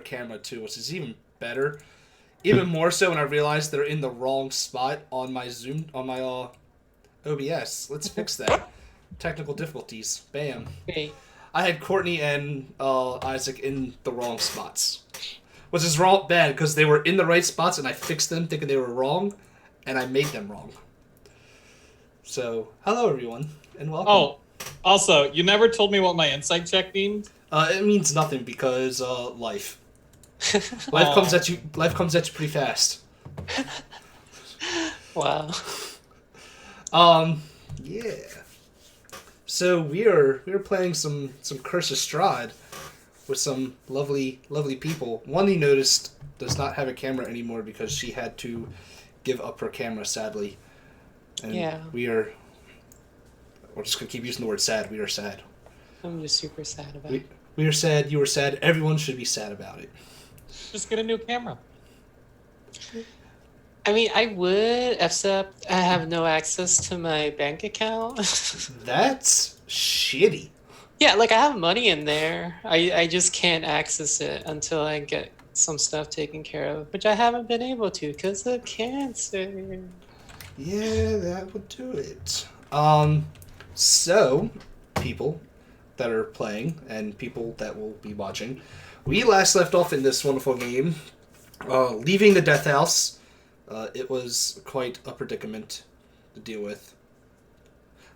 camera too, which is even better. Even more so when I realized they're in the wrong spot on my Zoom, on my OBS. Let's fix that. Technical difficulties. Bam. Wait, I had Courtney and Isaac in the wrong spots. Which is wrong bad, because they were in the right spots and I fixed them thinking they were wrong, and I made them wrong. So, hello everyone, and welcome. Oh, also, you never told me what my insight check means. It means nothing because life. Life comes at you. Life comes at you pretty fast. wow. Yeah. So we're playing some Curse of Strahd with some lovely people. One you noticed does not have a camera anymore because she had to give up her camera, sadly. And Yeah. we're just gonna keep using the word sad. We are sad. I'm just super sad about it. We are sad. You are sad. Everyone should be sad about it. Just get a new camera. I mean, I would, except I have no access to my bank account. That's shitty. Yeah, like I have money in there. I just can't access it until I get some stuff taken care of, which I haven't been able to because of cancer. Yeah, that would do it. So, people that are playing and people that will be watching, we last left off in this wonderful game, leaving the death house. It was quite a predicament to deal with.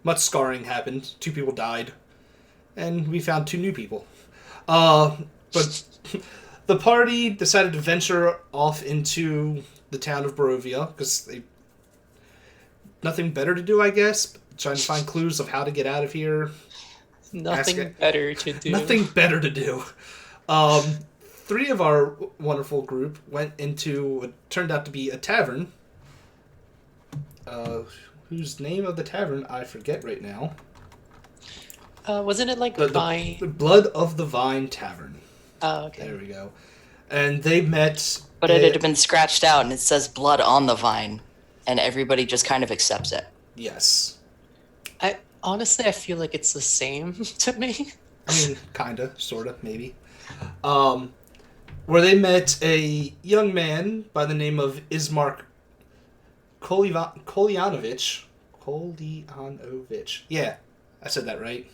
Much scarring happened. 2 people died. And we found 2 new people. But the party decided to venture off into the town of Barovia, because they... nothing better to do, I guess. Trying to find clues of how to get out of here. Nothing better to do. Nothing better to do. 3 of our wonderful group went into what turned out to be a tavern. Whose name of the tavern I forget right now. Wasn't it like Vine? The Blood of the Vine Tavern. Oh, okay. There we go. And they met... But it had been scratched out and it says blood on the vine. And everybody just kind of accepts it. Yes. Honestly, I feel like it's the same to me. I mean, kinda, sorta, maybe. Where they met a young man by the name of Ismark Kolyanovich. Yeah, I said that right.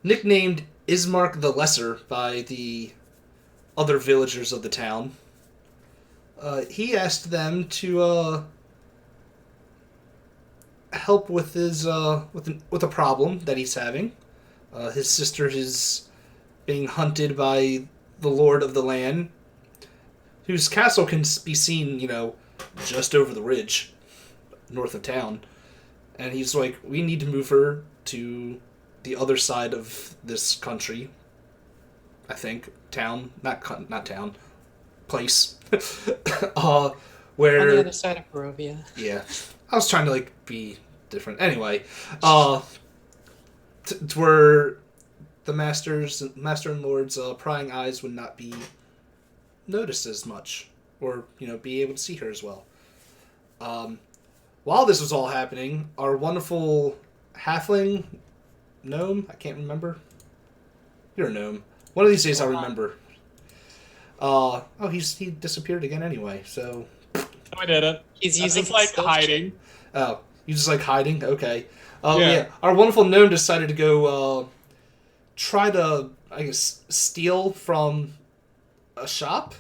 Nicknamed Ismark the Lesser by the other villagers of the town. He asked them to help with his with a problem that he's having. His sister is being hunted by the lord of the land, whose castle can be seen, just over the ridge, north of town. And he's like, we need to move her to the other side of this country. I think town, not town, place. Where On the other side of Barovia. Yeah, I was trying to be different. Anyway, where the master and lord's prying eyes would not be noticed as much, or be able to see her as well. While this was all happening, our wonderful halfling gnome, I can't remember. You're a gnome. One of these days I'll remember. He disappeared again anyway, so... No, I didn't. He's I using just like stealth hiding. Oh, you just like hiding? Okay. Yeah. Our wonderful gnome decided to go try to, I guess, steal from a shop.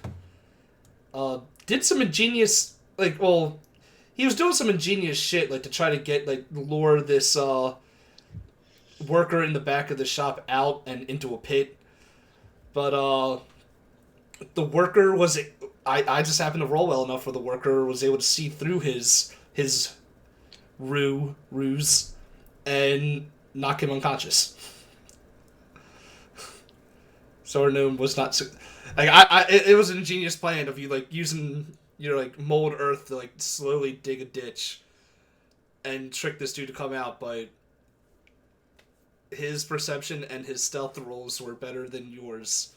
Did some ingenious, he was doing some ingenious shit, to try to lure this worker in the back of the shop out and into a pit. But the worker was... I just happened to roll well enough where the worker was able to see through his ruse and knock him unconscious. So our gnome was not... it was an ingenious plan of you, using your, mold earth to, slowly dig a ditch and trick this dude to come out, but his perception and his stealth rolls were better than yours.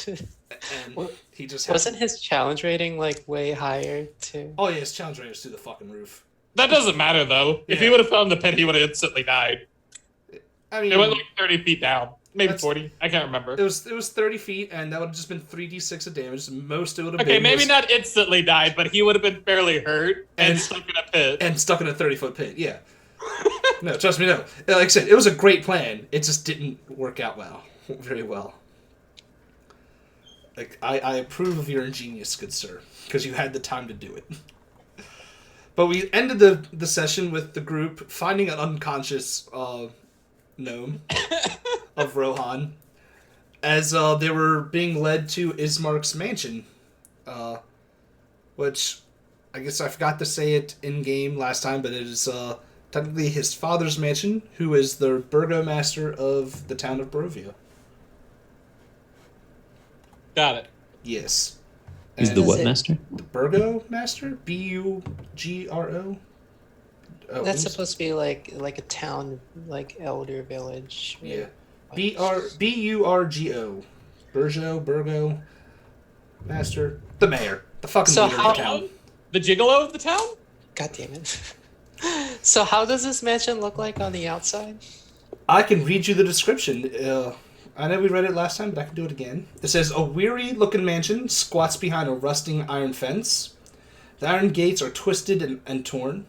And he just Wasn't his challenge rating way higher too? Oh yeah, his challenge rating was through the fucking roof. That doesn't matter, though. If Yeah. he would have found the pit, he would have instantly died. I mean, It went 30 feet down. Maybe That's- 40. I can't remember. It was 30 feet, and that would have just been 3d6 of damage. Most it would have Okay, been maybe was- not instantly died, but he would have been fairly hurt and And- stuck in a pit. and stuck in a 30-foot pit. Yeah. No, trust me, no. Like I said, it was a great plan. It just didn't work out very well. Like I approve of your ingenious, good sir, because you had the time to do it. But we ended the session with the group finding an unconscious gnome of Rohan as they were being led to Ismark's mansion, which I guess I forgot to say it in game last time, but it is technically his father's mansion, who is the burgomaster of the town of Barovia. Got it. Yes. He's And the what it- master? The burgomaster? Bugro? Oh, That's supposed to be like a town, like elder village. Yeah. Like- Burgo. Burgo. Master. The mayor. The fucking So leader of how- the town. The gigolo of the town? God damn it. So how does this mansion look like on the outside? I can read you the description. I know we read it last time, but I can do it again. It says, a weary-looking mansion squats behind a rusting iron fence. The iron gates are twisted and torn.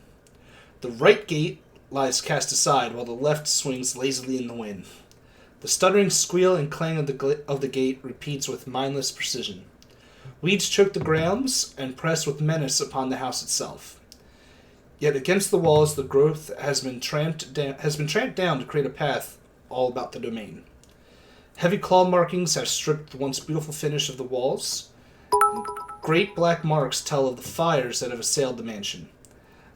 The right gate lies cast aside, while the left swings lazily in the wind. The stuttering squeal and clang of the gate repeats with mindless precision. Weeds choke the grounds and press with menace upon the house itself. Yet against the walls, the growth has been tramped down to create a path all about the domain. Heavy claw markings have stripped the once beautiful finish of the walls. And great black marks tell of the fires that have assailed the mansion.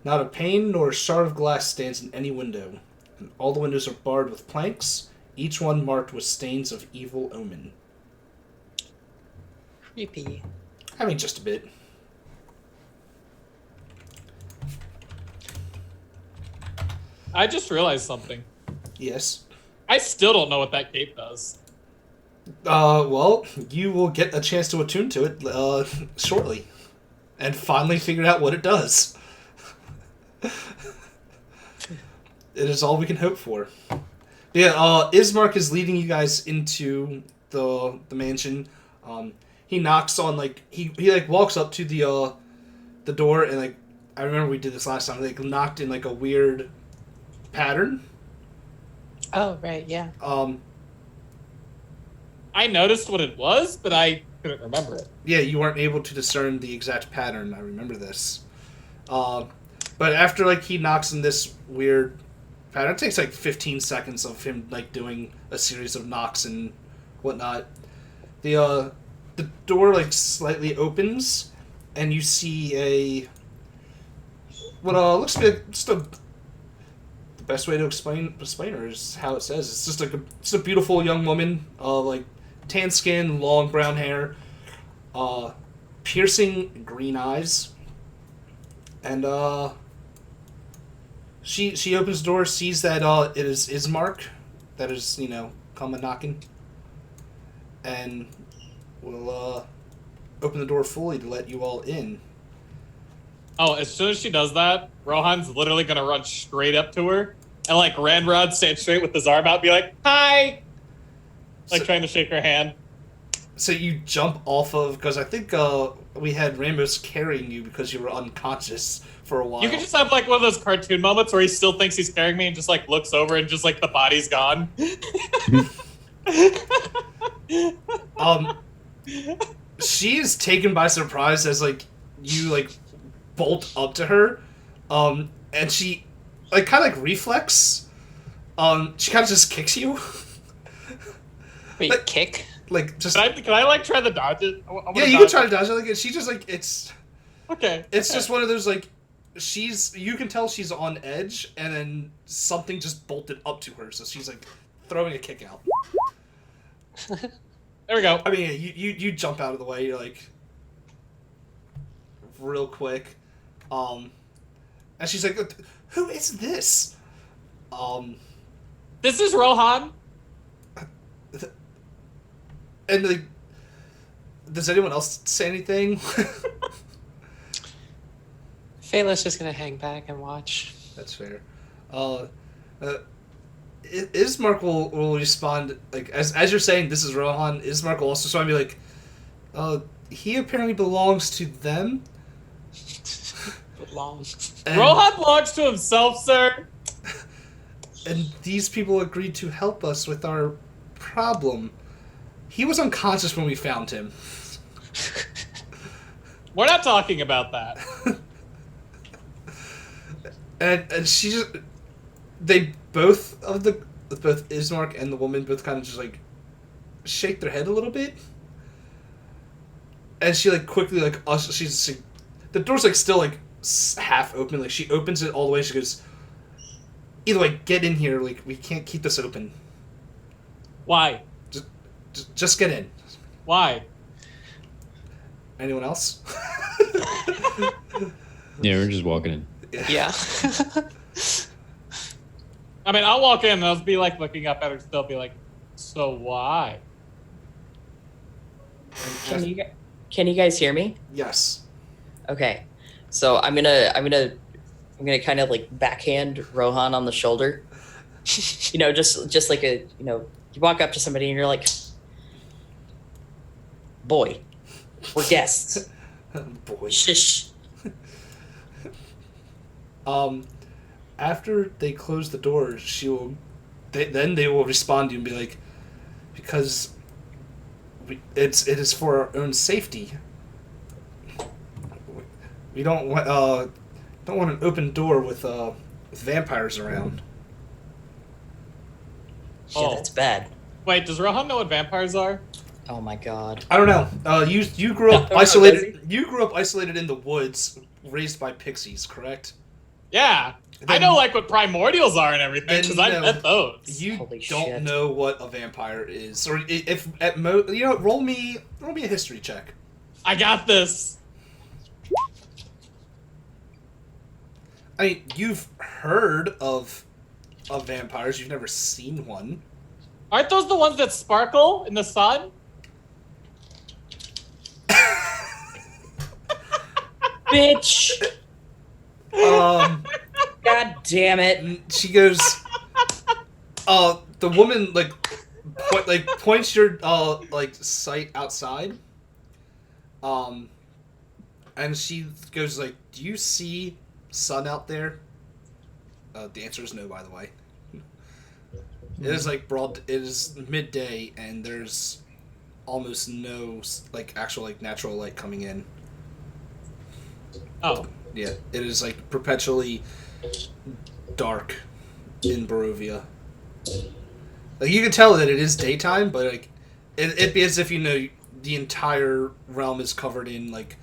Not a pane nor a shard of glass stands in any window, and all the windows are barred with planks, each one marked with stains of evil omen. Creepy. I mean, just a bit. I just realized something. Yes. I still don't know what that cape does. Well, you will get a chance to attune to it shortly, and finally figure out what it does. It is all we can hope for. But yeah, Ismark is leading you guys into the mansion. He knocks on he walks up to the door, and I remember we did this last time. Knocked in a weird pattern. Oh, right, yeah. I noticed what it was, but I couldn't remember it. Yeah, you weren't able to discern the exact pattern. I remember this. But after he knocks in this weird pattern, it takes 15 seconds of him doing a series of knocks and whatnot. The door slightly opens, and you see what looks to be just the best way to explain her is how it says. It's just a beautiful young woman, tan skin, long brown hair, piercing green eyes, and she opens the door, sees that it is Ismark that is come a knocking, and will open the door fully to let you all in. Oh, as soon as she does that, Rohan's literally gonna run straight up to her and Ranrod stand straight with his arm out, be like, "Hi!" Trying to shake her hand. So you jump off of, because I think we had Ramos carrying you because you were unconscious for a while. You can just have one of those cartoon moments where he still thinks he's carrying me and just looks over and just the body's gone. She is taken by surprise as you bolt up to her, and she kind of reflex. She kind of just kicks you. Wait, Like- kick? Just Can I try to dodge it? I wanna yeah, you can dodge try to it. dodge it. She just it's Okay. it's okay. just one of those you can tell she's on edge, and then something just bolted up to her, so she's throwing a kick out. There we go. I mean, you jump out of the way. You're real quick, and she's like, "Who is this?" This is Rohan. And does anyone else say anything? Phelan's just gonna hang back and watch. That's fair. Ismark will respond like as you're saying this is Rohan. Ismark will also respond and be like, he apparently belongs to them. And, Rohan belongs to himself, sir. And these people agreed to help us with our problem. He was unconscious when we found him. We're not talking about that. and she just both Ismark and the woman both kind of just like shake their head a little bit. And she like quickly like the door's like still like half open, like she opens it all the way. She goes, either way, get in here, like we can't keep this open. Why? Just get in. Why? Anyone else? Yeah, we're just walking in. Yeah. I mean, I'll walk in and I'll be like looking up at her, still be like, so why? Can you guys hear me? Yes. Okay, so I'm gonna kind of like backhand Rohan on the shoulder. Just like you walk up to somebody and you're like, boy, we're guests. Boy. Shish. After they close the door, they will respond to you and be like, because it is for our own safety. We don't want an open door with vampires around. Yeah, that's bad. Wait, does Rohan know what vampires are? Oh my god. I don't know. You grew up No, isolated. does You grew up isolated in the woods, raised by pixies, correct? Yeah. I Then- know like what primordials are and everything, Then because I no. met those. You Holy don't shit. know what a vampire is, or if at roll me a history check. I got this. I mean, you've heard of vampires. You've never seen one. Aren't those the ones that sparkle in the sun? Bitch. God damn it. She goes. The woman points your sight outside. And she goes like, "Do you see sun out there?" The answer is no, by the way. It is like broad. It is midday, and there's almost no actual natural light coming in. Oh. Yeah, it is like perpetually dark in Barovia. Like you can tell that it is daytime, but like it'd be as if the entire realm is covered in like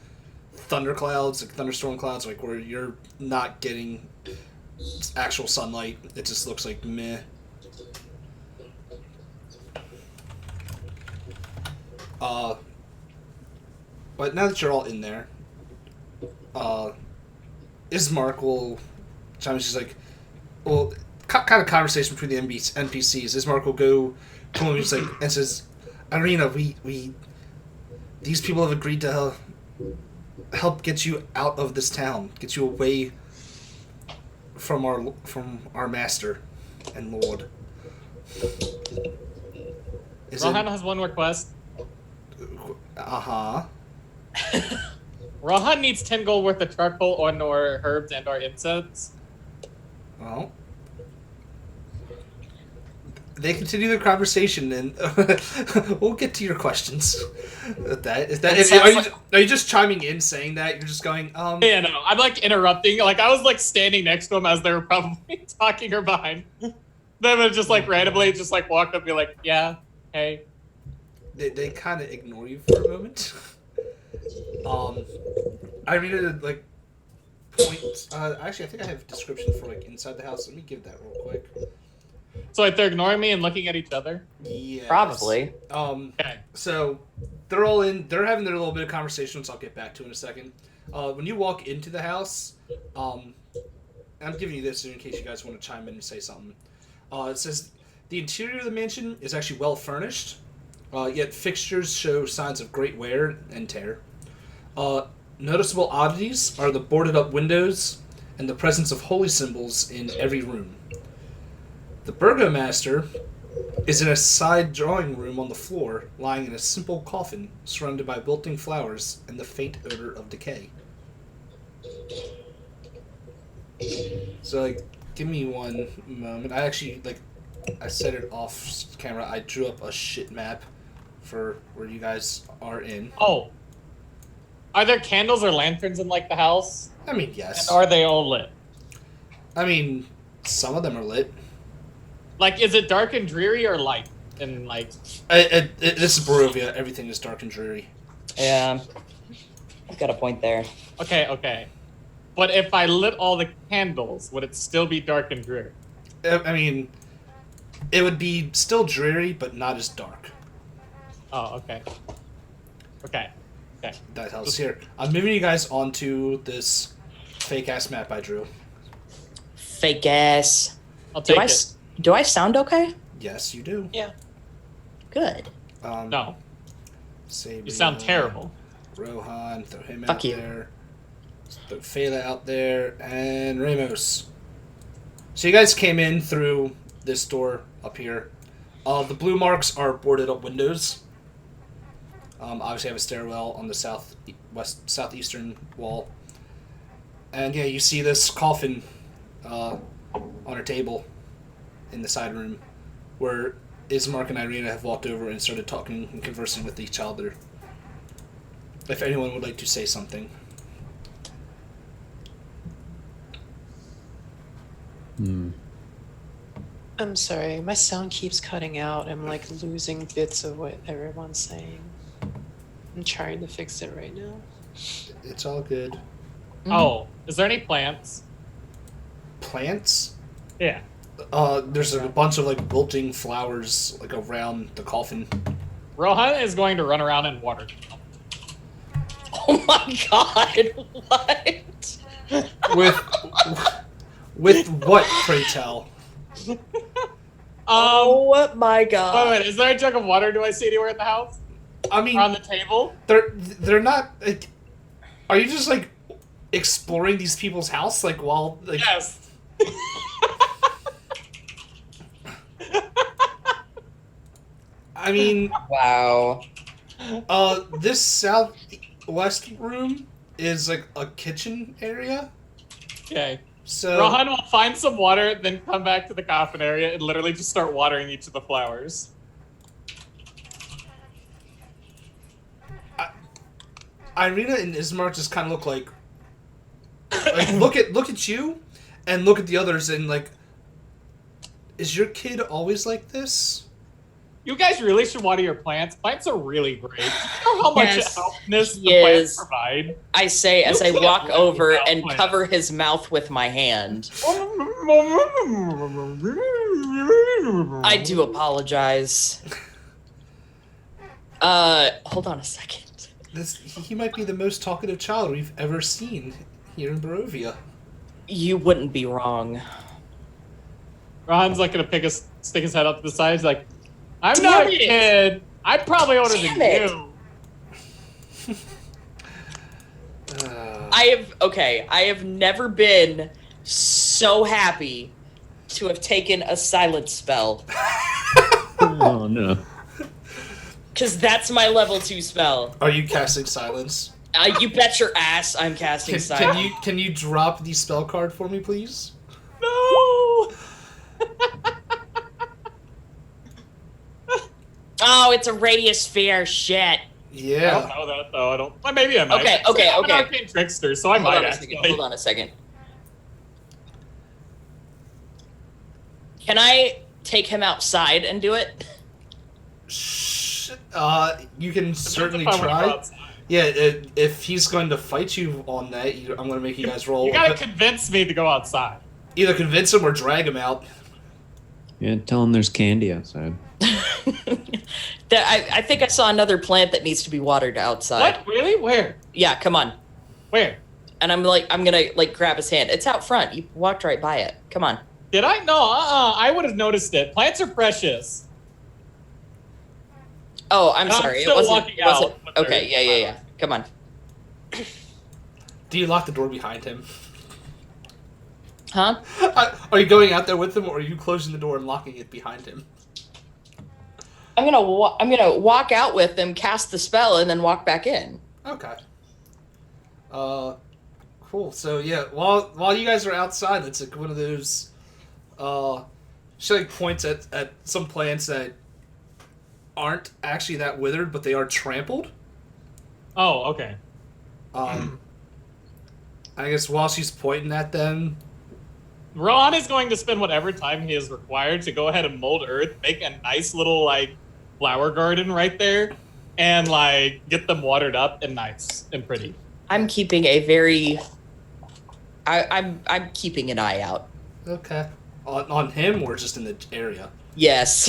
thunderclouds, like thunderstorm clouds, like where you're not getting actual sunlight. It just looks like meh. But now that you're all in there, Ismark will chime in. She's like, well, kind of conversation between the NPCs. Ismark will go to him and says, Arena, we these people have agreed to help get you out of this town, get you away from our master and lord. Rohan has one request. Uh-huh. Rohan needs 10 gold worth of charcoal or herbs and or incense. Well, they continue their conversation, and we'll get to your questions. Are you just chiming in, saying that? You're just going, Yeah, no, I'm like interrupting. Like I was like standing next to him as they were probably talking or behind. Then I just like randomly just like walk up and be like, yeah, hey. They kind of ignore you for a moment. I read it like points. Actually, I think I have a description for like inside the house. Let me give that real quick. So like they're ignoring me and looking at each other? Yes. Probably. Okay. So they're all in. They're having their little bit of conversation, which I'll get back to in a second. When you walk into the house, I'm giving you this in case you guys want to chime in and say something. It says the interior of the mansion is actually well furnished, yet fixtures show signs of great wear and tear. Noticeable oddities are the boarded up windows and the presence of holy symbols in every room. The burgomaster is in a side drawing room on the floor, lying in a simple coffin, surrounded by wilting flowers and the faint odor of decay. So, like, give me one moment. I actually, like, I set it off camera. I drew up a shit map for where you guys are in. Oh. Are there candles or lanterns in, like, the house? I mean, yes. And are they all lit? I mean, some of them are lit. Like, is it dark and dreary or light? And, like... This is Barovia. Everything is dark and dreary. Yeah. I've got a point there. Okay. But if I lit all the candles, would it still be dark and dreary? I mean, it would be still dreary, but not as dark. Oh, okay. That helps. Here, I'm moving you guys onto this fake-ass map I drew. Fake ass. I'll take it. Do I sound okay? Yes, you do. Yeah. Good. No. Sabria, You sound terrible. Rohan, throw him Fuck out you. there. Throw Fela out there, and Ramos. So you guys came in through this door up here. The blue marks are boarded up windows. Obviously, I have a stairwell on the southeastern wall. And yeah, you see this coffin on a table in the side room where Ismark and Irina have walked over and started talking and conversing with each other. If anyone would like to say something. I'm sorry, my sound keeps cutting out. I'm like losing bits of what everyone's saying. I'm trying to fix it right now. It's all good. Oh, is there any plants? Plants? Yeah. There's a bunch of like wilting flowers like around the coffin. Rohan is going to run around and water them. Oh my god, what? With what, pray tell? Oh my god. Wait, is there a jug of water do I see anywhere in the house? I mean, Or on the table? they're not. Like, are you just like exploring these people's house like while like? Yes. I mean, Wow. this southwest room is like a kitchen area. Okay. So Rohan will find some water, then come back to the coffin area and literally just start watering each of the flowers. Irina and Ismark just kind of look like look at you, and look at the others, and like, is your kid always like this? You guys really should water your plants. Plants are really great. You know how much Yes. helpness the Yes. plants provide? I say as I You walk can't over live without and plants. cover his mouth with my hand. I do apologize. Hold on a second. He might be the most talkative child we've ever seen here in Barovia. You wouldn't be wrong. Rohan's like gonna stick his head up to the side. He's like, I'm Damn not a it. kid. I'm probably older Damn than it. you. I have never been so happy to have taken a silence spell. Oh no. Cause that's my level 2 spell. Are you casting silence? You bet your ass I'm casting silence. Can you drop the spell card for me, please? No. Oh, it's a radius sphere. Shit. I Yeah. don't know that though. I don't. Well, maybe I might. Okay, I'm an okay. arcane trickster, so I Hold might on a actually. second. Hold on a second. Can I take him outside and do it? You can certainly Depends if I wanna go try. outside. Yeah, if he's going to fight you on that, I'm going to make you guys roll. You gotta convince me to go outside. Either convince him or drag him out. Yeah, tell him there's candy outside. I think I saw another plant that needs to be watered outside. What? Really? Where? Yeah, come on. Where? And I'm gonna grab his hand. It's out front. You walked right by it. Come on. Did I? No. I would have noticed it. Plants are precious. Oh, I'm And I'm sorry. still It wasn't. walking It wasn't. out with Okay. her. Yeah. Come on. Do you lock the door behind him? Huh? Are you going out there with him, or are you closing the door and locking it behind him? I'm gonna walk out with them, cast the spell, and then walk back in. Okay. Cool. So yeah, while you guys are outside, it's like one of those. She like points at some plants that aren't actually that withered, but they are trampled. Oh, okay. I guess while she's pointing at them, Rohan is going to spend whatever time he is required to go ahead and mold earth, make a nice little like flower garden right there, and like get them watered up and nice and pretty. I'm keeping a very. I'm keeping an eye out. okay, on him or just in the area. Yes.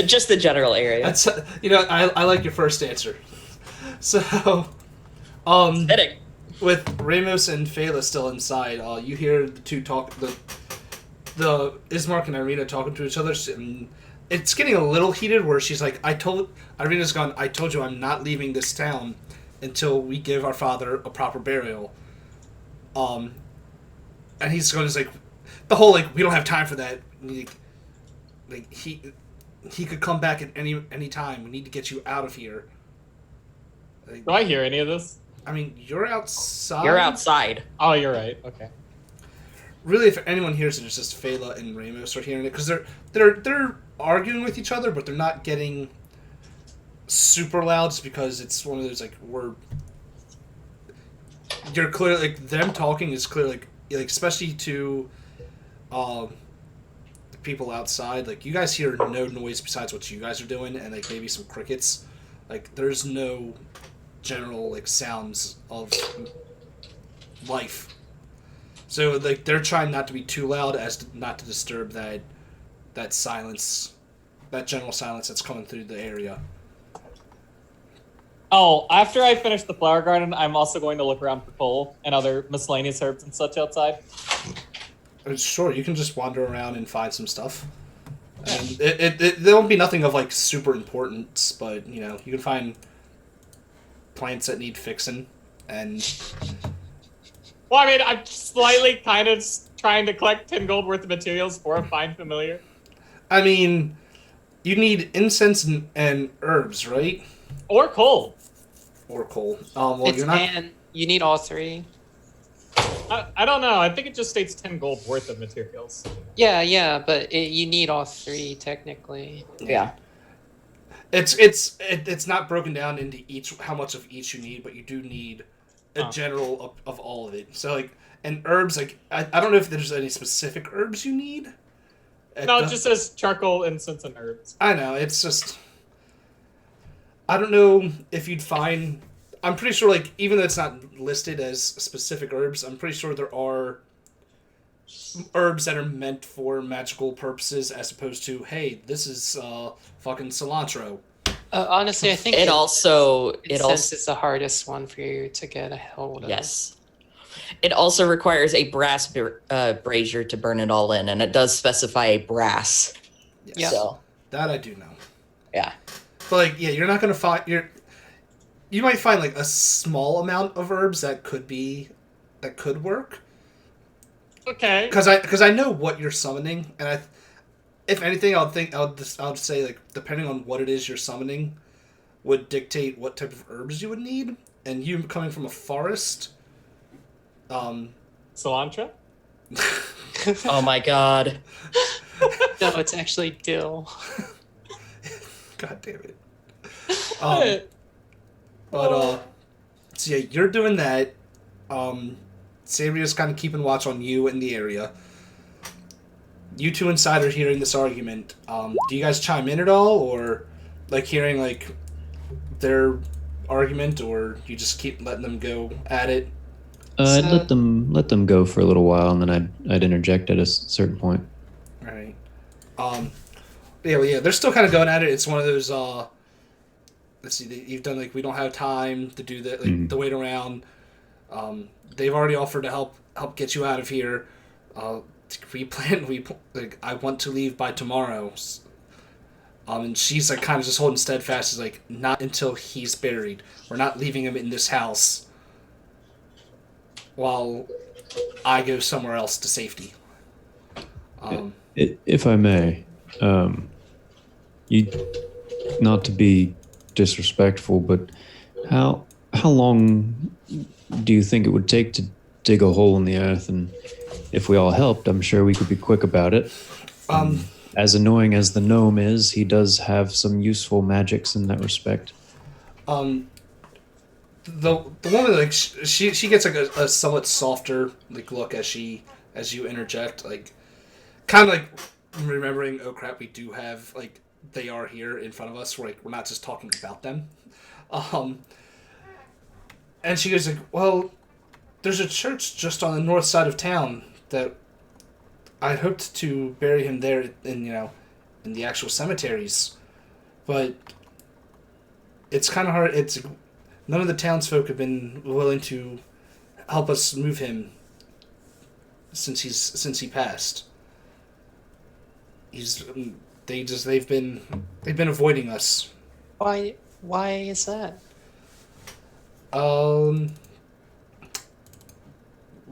Just the general area. That's I like your first answer. So, Fitting. with Ramos and Phala still inside, you hear the two talk the Ismark and Irina talking to each other. And it's getting a little heated where she's like, Irina's gone, I told you I'm not leaving this town until we give our father a proper burial. And he's going to like, the whole like, we don't have time for that. Like he could come back at any time. We need to get you out of here. Like, Do I hear any of this? I mean, you're outside. You're outside. Oh, you're right. Okay. Really, if anyone hears it, it's just Phala and Ramos are hearing it because they're arguing with each other, but they're not getting super loud. Just because it's one of those like you're clear like them talking is clear like especially to people outside. Like you guys hear no noise besides what you guys are doing, and like maybe some crickets. Like there's no general like sounds of life. So like they're trying not to be too loud as to not to disturb that silence, that general silence that's coming through the area. Oh, after I finish the flower garden, I'm also going to look around for coal and other miscellaneous herbs and such outside. Sure, you can just wander around and find some stuff. And there won't be nothing of like super importance, but you know you can find plants that need fixing and. Well, I mean, I'm slightly kind of trying to collect 10 gold worth of materials for a fine familiar. I mean, you need incense and herbs, right? Or coal. Or coal. Well, It's you're not. and you need all three. I don't know. I think it just states 10 gold worth of materials. Yeah, but you need all three technically. Yeah. It's not broken down into each how much of each you need, but you do need a general of all of it. So like, and herbs, like I don't know if there's any specific herbs you need. It just says charcoal, incense, and herbs. I know, it's just I don't know if you'd find. I'm pretty sure, like, even though it's not listed as specific herbs, I'm pretty sure there are herbs that are meant for magical purposes, as opposed to, hey, this is fucking cilantro. Honestly, I think incense is the hardest one for you to get a hold of. Yes. It also requires a brass brazier to burn it all in, and it does specify a brass. Yes. Yeah. So, That I do know. yeah. But, like, yeah, you're not going to find. You might find, like, a small amount of herbs that could work. Okay. Because I know what you're summoning, and if anything, I'll say, like, depending on what it is you're summoning, would dictate what type of herbs you would need. And you coming from a forest, Cilantro? Oh my god. No, it's actually dill. God damn it. So yeah, you're doing that. Sabria's kind of keeping watch on you in the area. You two inside are hearing this argument. Do you guys chime in at all, or like hearing like their argument, or you just keep letting them go at it? I'd let them go for a little while, and then I'd interject at a certain point. Right. Yeah, they're still kind of going at it. It's one of those. Let's see, you've done like we don't have time to do that, like the wait around. They've already offered to help get you out of here. I want to leave by tomorrow. And she's like kind of just holding steadfast, is like not until he's buried. We're not leaving him in this house. While I go somewhere else to safety. If I may, you not to be disrespectful, but how long do you think it would take to dig a hole in the earth? And if we all helped, I'm sure we could be quick about it. As annoying as the gnome is, he does have some useful magics in that respect. The woman, like, she gets like a somewhat softer like look as you interject, like kind of like remembering, oh crap, we do have, like, they are here in front of us, we're not just talking about them. And she goes like, well, there's a church just on the north side of town that I hoped to bury him there in the actual cemeteries, but it's kind of hard. It's none of the townsfolk have been willing to help us move him since he passed. They've been avoiding us. Why is that?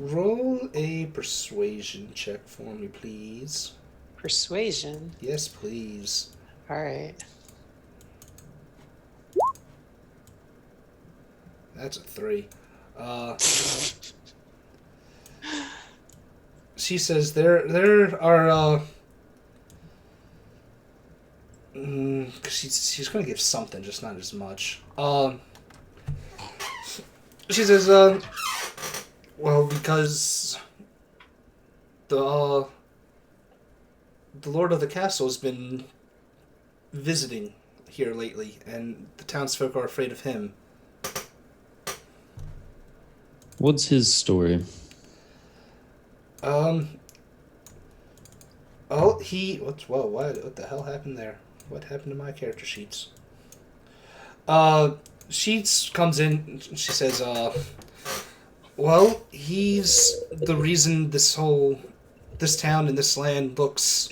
Roll a persuasion check for me, please. Persuasion? Yes, please. Alright. That's a 3. She says there are she's going to give something, just not as much. She says, well, because the Lord of the Castle has been visiting here lately, and the townsfolk are afraid of him. What's his story? Oh, what the hell happened there? What happened to my character sheets? Sheets comes in, she says, well, he's the reason this town and this land looks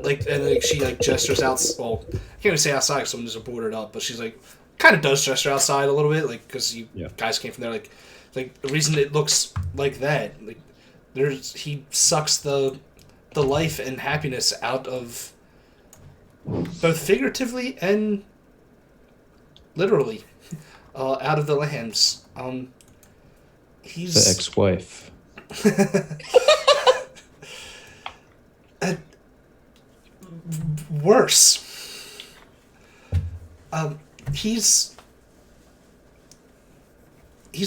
like, and like she like gestures out, well, I can't even say outside because someone just boarded up, but she's like, kind of does gesture outside a little bit, like, because you guys came from there, like the reason it looks like that, like, he sucks the life and happiness out of both figuratively and literally out of the lands. He's The ex-wife. Worse. He's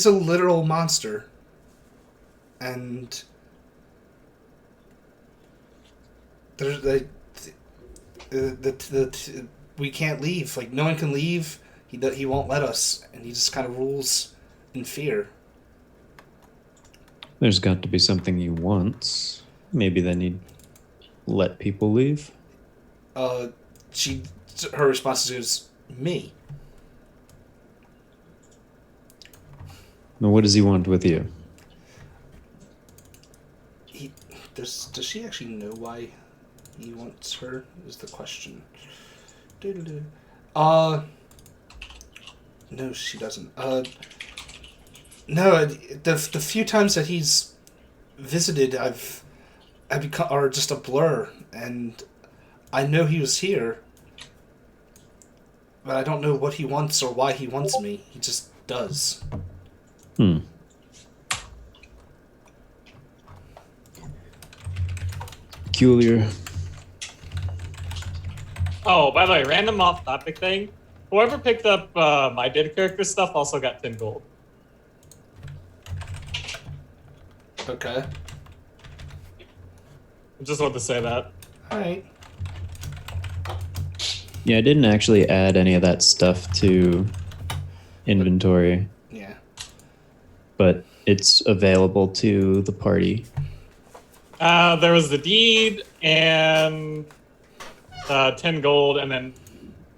a literal monster, and there's we can't leave. Like, no one can leave. He won't let us, and he just kind of rules in fear. There's got to be something he wants. Maybe then he'd let people leave. Her response is me. Now, what does he want with you? Does she actually know why he wants her? Is the question. No, she doesn't. No, the few times that he's visited, I've become are just a blur, and I know he was here, but I don't know what he wants or why he wants me. He just does. Peculiar. Oh, by the way, random off-topic thing. Whoever picked up my dead character stuff also got 10 gold. Okay. I just wanted to say that. Alright. Yeah, I didn't actually add any of that stuff to inventory, Yeah. but it's available to the party. There was the deed and 10 gold, and then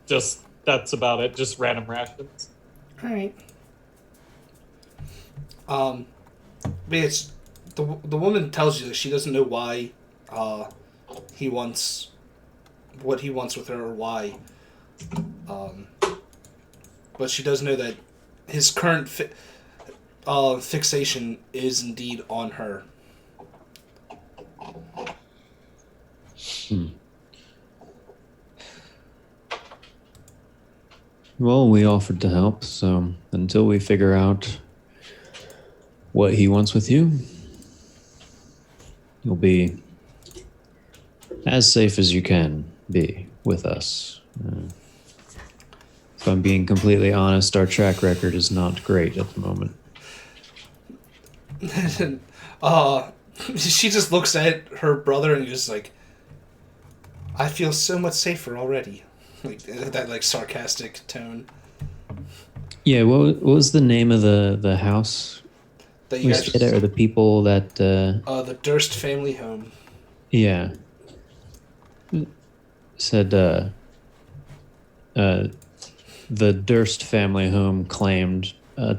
just that's about it. Just random rations. Alright. But it's the woman tells you that she doesn't know why he wants what he wants with her or why. But she does know that his current fixation is indeed on her. Well, we offered to help, so until we figure out what he wants with you, you'll be as safe as you can be with us. If I'm being completely honest, our track record is not great at the moment. She just looks at her brother and just like, I feel so much safer already. Like that, like sarcastic tone Yeah, what was the name of the house that you we guys. stayed at, or the people that? The Durst family home. Yeah, said the Durst family home claimed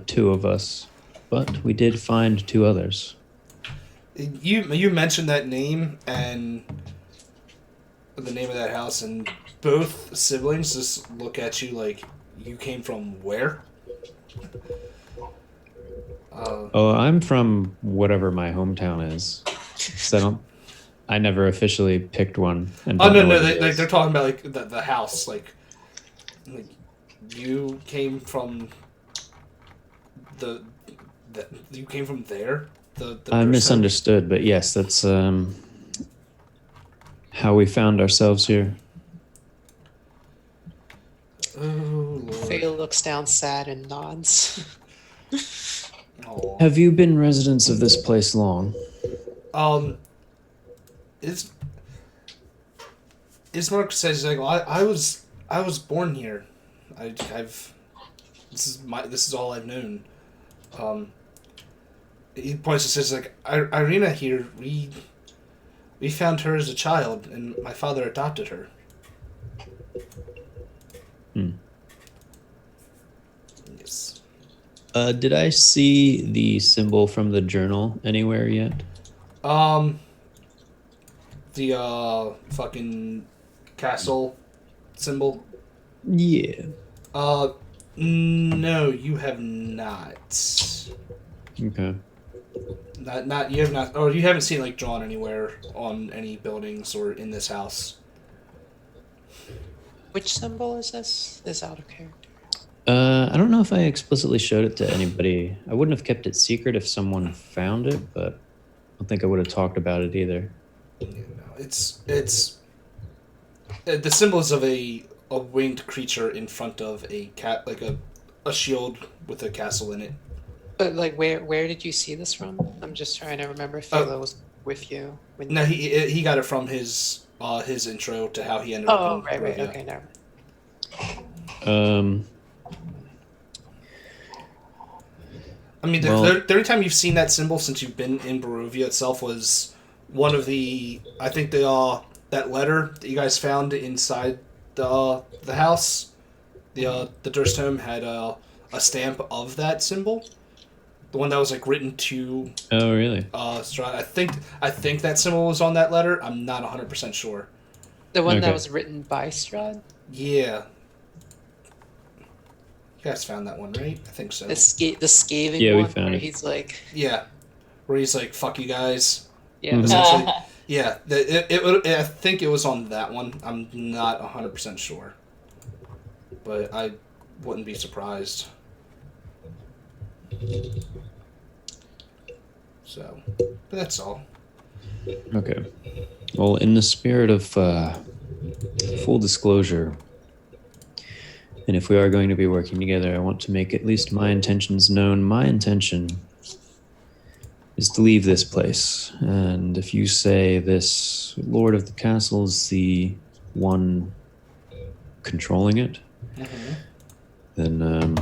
2 of us, but we did find 2 others. You mentioned that name and the name of that house, and both siblings just look at you like, you came from where? Oh, I'm from whatever my hometown is. 'Cause I never officially picked one. And Oh don't no, know no, what it is. they're talking about like the house, like you came from the you came from there. The I Durst misunderstood, but yes, that's how we found ourselves here. home? Oh Faye lord. looks down sad and nods. Aw. Have you been residents of this place long? It's Ismark says like, well, I was born here. I've this is all I've known. He points and says like, Irina here, we found her as a child and my father adopted her. Yes. Did I see the symbol from the journal anywhere yet? The fucking castle symbol. Yeah. No, you have not. Okay. Not you have not, or you haven't seen like drawn anywhere on any buildings or in this house. Which symbol is this? This out of character. I don't know if I explicitly showed it to anybody. I wouldn't have kept it secret if someone found it, but I don't think I would have talked about it either. You know, it's the symbols of a winged creature in front of a cat, like a shield with a castle in it. But like, where did you see this from? I'm just trying to remember if Philo was with you. When No, he got it from his intro to how he ended up. Oh, in right. Barovia. Okay, never mind. I mean, Well- the only time you've seen that symbol since you've been in Barovia itself was one of the, I think that letter that you guys found inside the house. The Durst home had a stamp of that symbol, the one that was like written to Oh, really? Strahd. I think that symbol was on that letter. I'm not 100% sure. The one that Okay. was written by Strahd? Yeah. You guys found that one, right? I think so. The scathing Yeah, we one found where it. he's like, Yeah. Where he's like, fuck you guys. yeah, Mhm. Essentially. Yeah. I think it was on that one. I'm not 100% sure. But I wouldn't be surprised. So, but that's all. Okay. Well, in the spirit of full disclosure, and if we are going to be working together, I want to make at least my intentions known. My intention is to leave this place. And if you say this Lord of the Castle is the one controlling it, then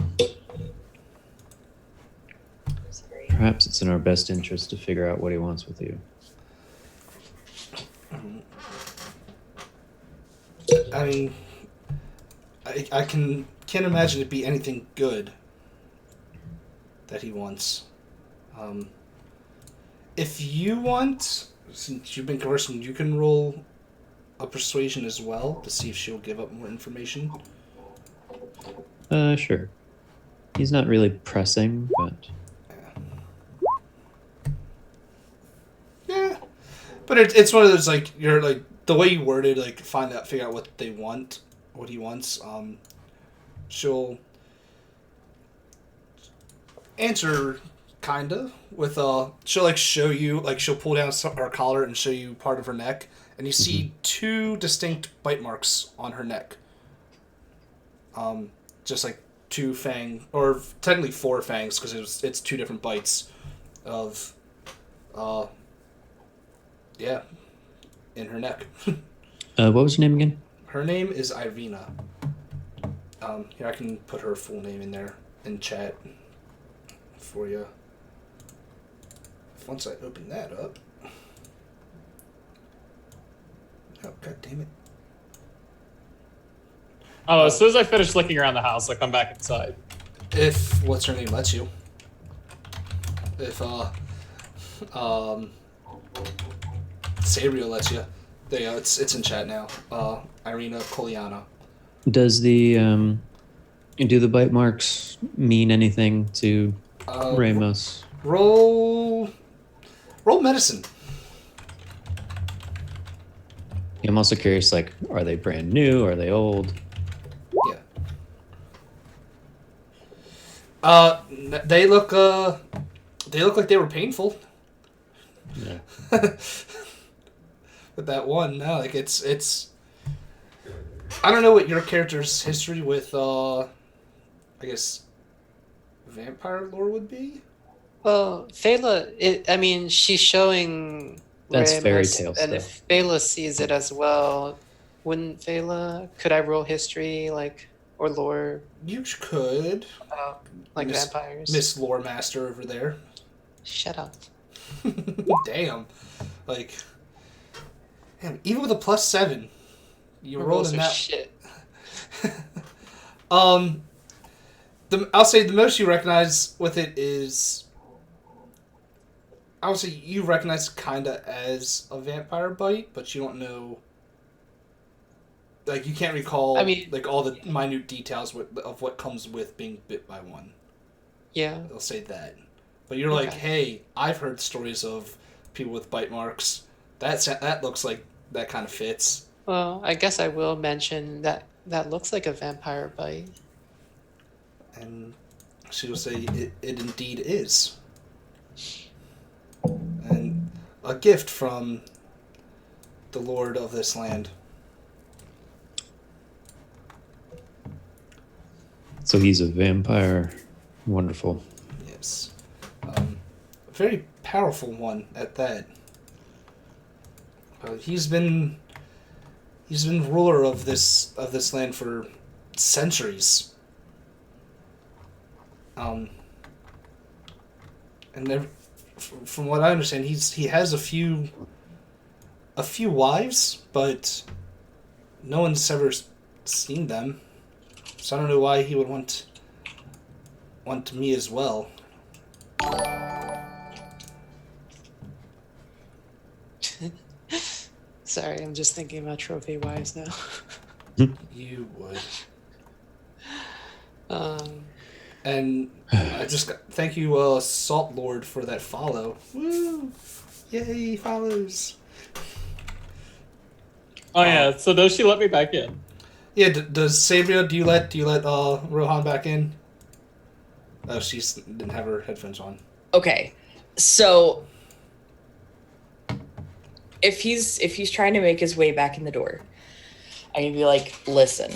Sorry. perhaps it's in our best interest to figure out what he wants with you. I mean, I can't imagine it be anything good that he wants. If you want, since you've been conversing, you can roll a persuasion as well to see if she'll give up more information. Sure. He's not really pressing, but But it's one of those like you're like the way you worded like figure out what they want, what he wants. She'll answer kinda with she'll like show you like she'll pull down her collar and show you part of her neck, and you see two distinct bite marks on her neck. Just like two or technically four fangs because it's two different bites of yeah, in her neck. What was her name again? Her name is Irina. Here, I can put her full name in there in chat for you. Once I open that up. Oh, god damn it. Oh, as soon as I finish looking around the house, I come back inside. If what's her name lets you. If Sabrio lets you. There you go, it's in chat now. Irina Koliana. Does do the bite marks mean anything to Ramos? Roll medicine. I'm also curious, like, are they brand new? Are they old? Yeah. They look like they were painful. Yeah. With that one, no, like it's. I don't know what your character's history with, I guess, vampire lore would be. Well, Phala, she's showing That's Ramos, fairy tale and stuff. if Phala sees it as well, wouldn't Phala? Could I roll history, or lore, You could, like Miss- vampires? Miss Lore Master over there. Shut up. Damn, like, damn, even with a +7, you My rolled rolls in are that. shit. I'll say the most you recognize with it is. I would say you recognize kinda as a vampire bite, but you don't know. Like you can't recall, like all the minute details of what comes with being bit by one. Yeah. They'll say that, but you're like, hey, I've heard stories of people with bite marks. That looks like that kind of fits. Well, I guess I will mention that looks like a vampire bite. And she will say, it indeed is. And a gift from the lord of this land. So he's a vampire. Wonderful. Yes. A very powerful one at that. He's been ruler of this land for centuries. And from what I understand, he has a few wives, but no one's ever seen them. So I don't know why he would want me as well. Sorry, I'm just thinking about trophy wives now. You would. Um, And I just thank you, Salt Lord, for that follow. Woo! Yay, follows. Oh yeah. So does she let me back in? Yeah, does Sabria, do you let Rohan back in? Oh, she didn't have her headphones on. Okay, so if he's trying to make his way back in the door, I'm gonna be like, listen,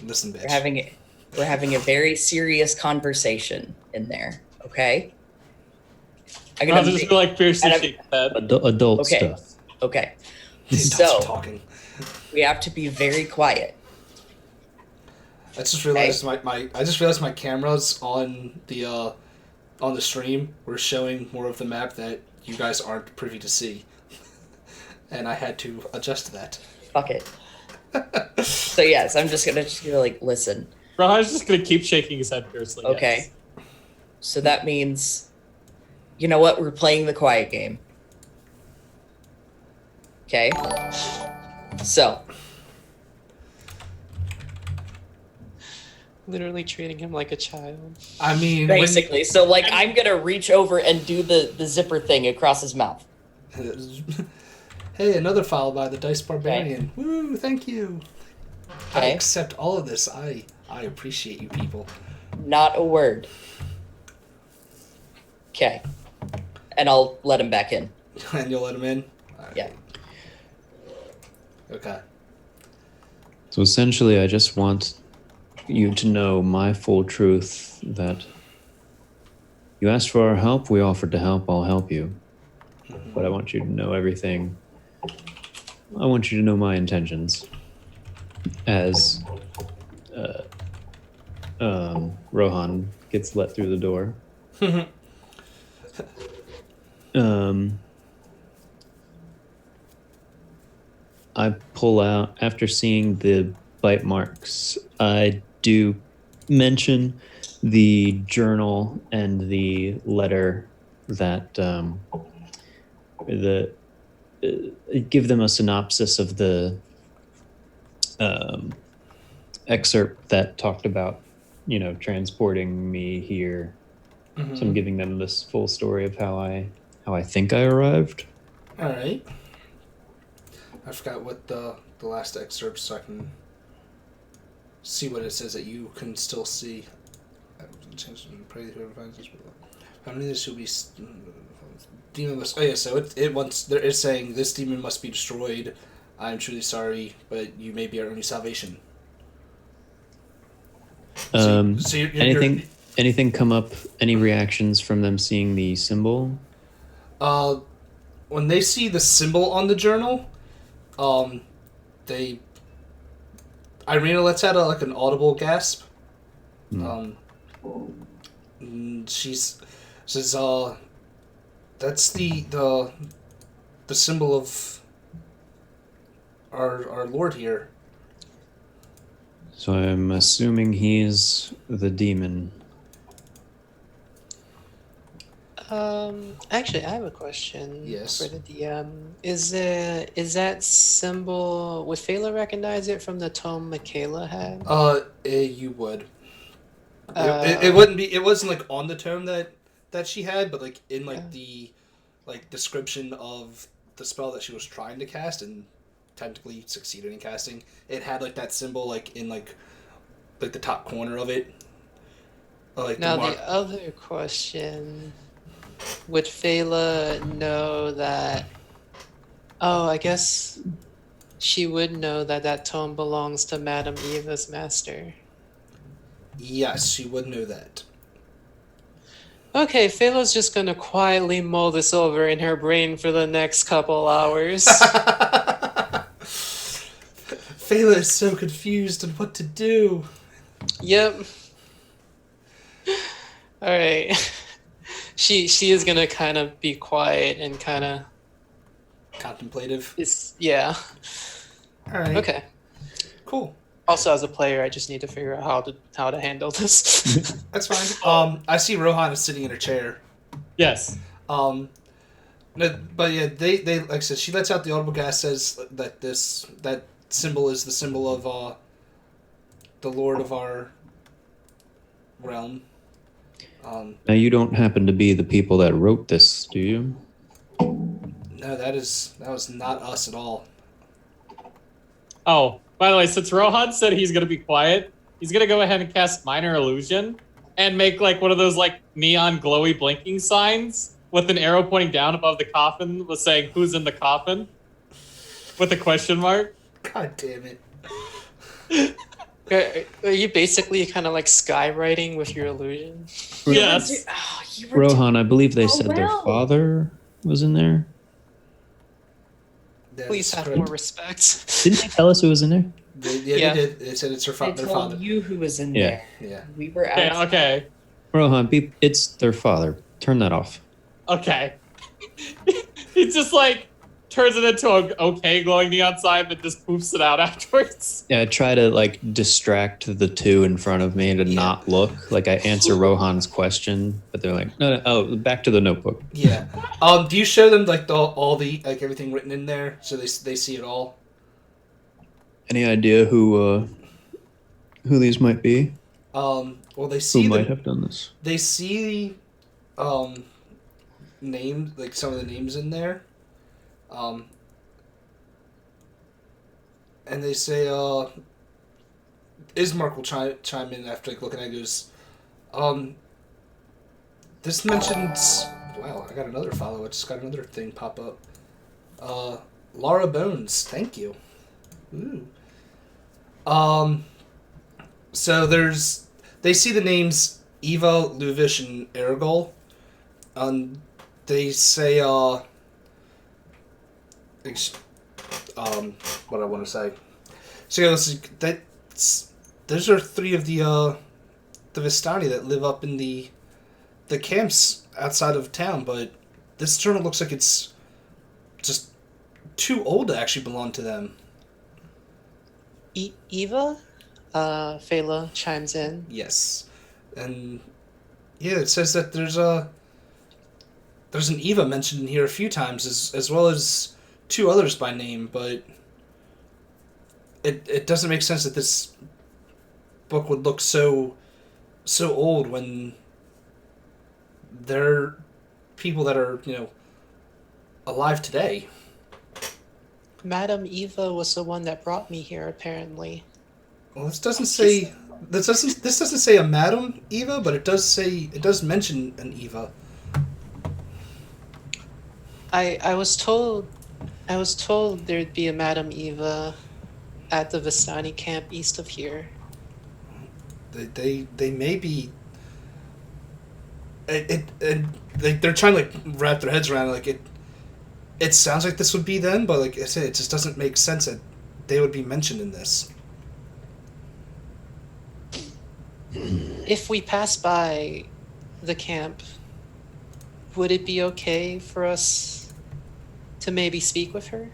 Bitch. we're having a very serious conversation in there, okay? I'll just be like fiercely shake his head. Adult Okay. stuff. Okay, These So- adults are talking. we have to be very quiet. I just realized my cameras on the stream were showing more of the map that you guys aren't privy to see, and I had to adjust that. Fuck it. So yes, I'm just gonna like listen. Rohan's just gonna keep shaking his head fiercely. Okay. Yes. So that means, you know what? We're playing the quiet game. Okay. So literally treating him like a child. I mean, basically, so like I'm gonna reach over and do the zipper thing across his mouth. Hey, another file by the Dice Barbarian. Woo, thank you. I Okay. accept all of this. I appreciate you people. Not a word. Okay. And I'll let him back in. And you'll let him in? All right. Yeah. Okay. So essentially, I just want you to know my full truth that you asked for our help, we offered to help, I'll help you. But I want you to know everything. I want you to know my intentions. As Rohan gets let through the door. I pull out, after seeing the bite marks, I do mention the journal and the letter that give them a synopsis of the excerpt that talked about, transporting me here. So I'm giving them this full story of how I think I arrived. All right. I forgot what the last excerpt, so I can see what it says that you can still see. Pray whoever finds this. How many of this will be? Demon must. Oh yeah. So it wants. There is saying this demon must be destroyed. I am truly sorry, but you may be our only salvation. So Anything come up? Any reactions from them seeing the symbol? When they see the symbol on the journal, Irina lets out an audible gasp. She says, "That's the symbol of our Lord here." So I'm assuming he's the demon. Actually, I have a question. Yes. For the DM. Is that symbol? Would Phala recognize it from the tome Michaela had? You would. It wouldn't be. It wasn't on the tome that she had, but in the description of the spell that she was trying to cast and technically succeeded in casting. It had that symbol in the top corner of it. Now the other question. Would Phala know that... Oh, I guess she would know that tome belongs to Madame Eva's master. Yes, she would know that. Okay, Phala's just gonna quietly mull this over in her brain for the next couple hours. Phala is so confused on what to do. Yep. Alright. She is gonna kind of be quiet and kind of contemplative. Yeah. All right. Okay. Cool. Also, as a player, I just need to figure out how to handle this. That's fine. I see Rohan is sitting in her chair. Yes. No, but yeah, they like I said, she lets out the audible gas, says that that symbol is the symbol of the Lord of our realm. Now, you don't happen to be the people that wrote this, do you? No, that was not us at all. Oh, by the way, since Rohan said he's going to be quiet, he's going to go ahead and cast Minor Illusion and make one of those neon glowy blinking signs with an arrow pointing down above the coffin with saying, "Who's in the coffin?" with a question mark. God damn it. Are you basically kind of skywriting with your illusion? Yes. Rohan, I believe they said their father was in there. Please have more respect. Didn't they tell us who was in there? They did. They said it's their They their told father. you who was in Yeah. there. Yeah. We were out. Okay. Rohan, it's their father. Turn that off. Okay. He just turns it into a okay glowing neon sign that just poofs it out afterwards. Yeah, I try to distract the two in front of me to not look. I answer Rohan's question, but they're like, no, oh, back to the notebook. Yeah. Do you show them all the everything written in there so they see it all? Any idea who these might be? Well, they see Who might have done this? They see names, some of the names in there. and they say, Ismark will chime in after like looking at it. Goes, this mentions. Wow, I got another follow. I just got another thing pop up. Laura Bones, thank you. Ooh. So they see the names Eva, Luvish, and Ergol. They say, what I want to say. So yeah, those are 3 of the Vistani that live up in the camps outside of town, but this journal looks like it's just too old to actually belong to them. Eva? Fela chimes in. Yes. And yeah, it says that there's an Eva mentioned in here a few times, as well as 2 others by name, but it doesn't make sense that this book would look so old when they're people that are, alive today. Madam Eva was the one that brought me here, apparently. Well, this doesn't say a Madam Eva, but it does mention an Eva. I was told there'd be a Madam Eva at the Vistani camp east of here. They may be. They're trying to like wrap their heads around it. Like it sounds like this would be them, but like I said, it just doesn't make sense that they would be mentioned in this. If we pass by the camp, would it be okay for us to maybe speak with her?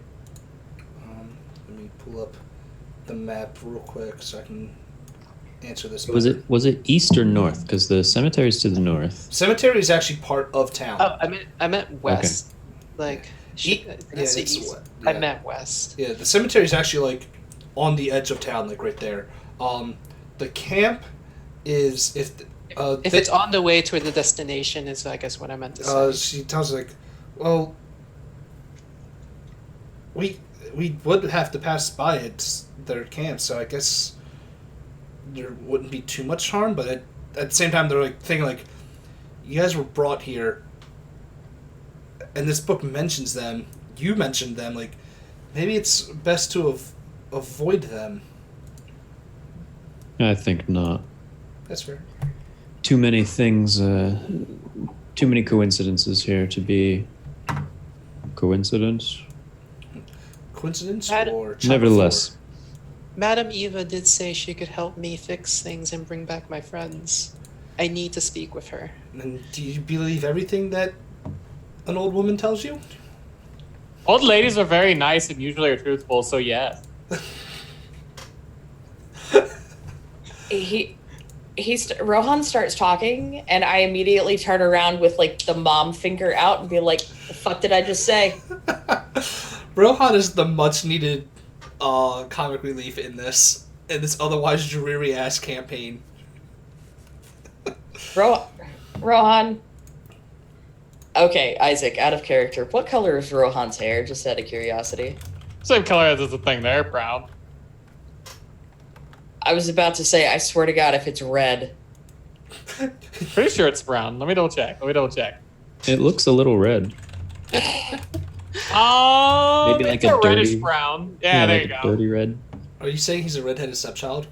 Let me pull up the map real quick so I can answer this. Was it east or north? Because the cemetery's to the north. Cemetery is actually part of town. Oh, I meant west. Okay. Like it's east. Yeah. I meant west. Yeah, the cemetery is actually like on the edge of town, like right there. The camp is if it's on the way to the destination is I guess what I meant to say. She tells like, well, we would have to pass by their camp, so I guess there wouldn't be too much harm. But at the same time, they're like thinking like, you guys were brought here, and this book mentions them. You mentioned them. Like, maybe it's best to avoid them. I think not. That's fair. Too many things, too many coincidences here to be coincidence. Coincidence or nevertheless. Madam Eva did say she could help me fix things and bring back my friends. I need to speak with her. And do you believe everything that an old woman tells you? Old ladies are very nice and usually are truthful, so yes. Rohan starts talking, and I immediately turn around with like the mom finger out and be like, "The fuck did I just say?" Rohan is the much needed comic relief in this otherwise dreary ass campaign. Rohan. Okay, Isaac, out of character. What color is Rohan's hair? Just out of curiosity. Same color as the thing there, brown. I was about to say, I swear to God, if it's red. Pretty sure it's brown. Let me double check. It looks a little red. Maybe like a reddish dirty, brown. Yeah, there like you go. Dirty red. Are you saying he's a redheaded stepchild?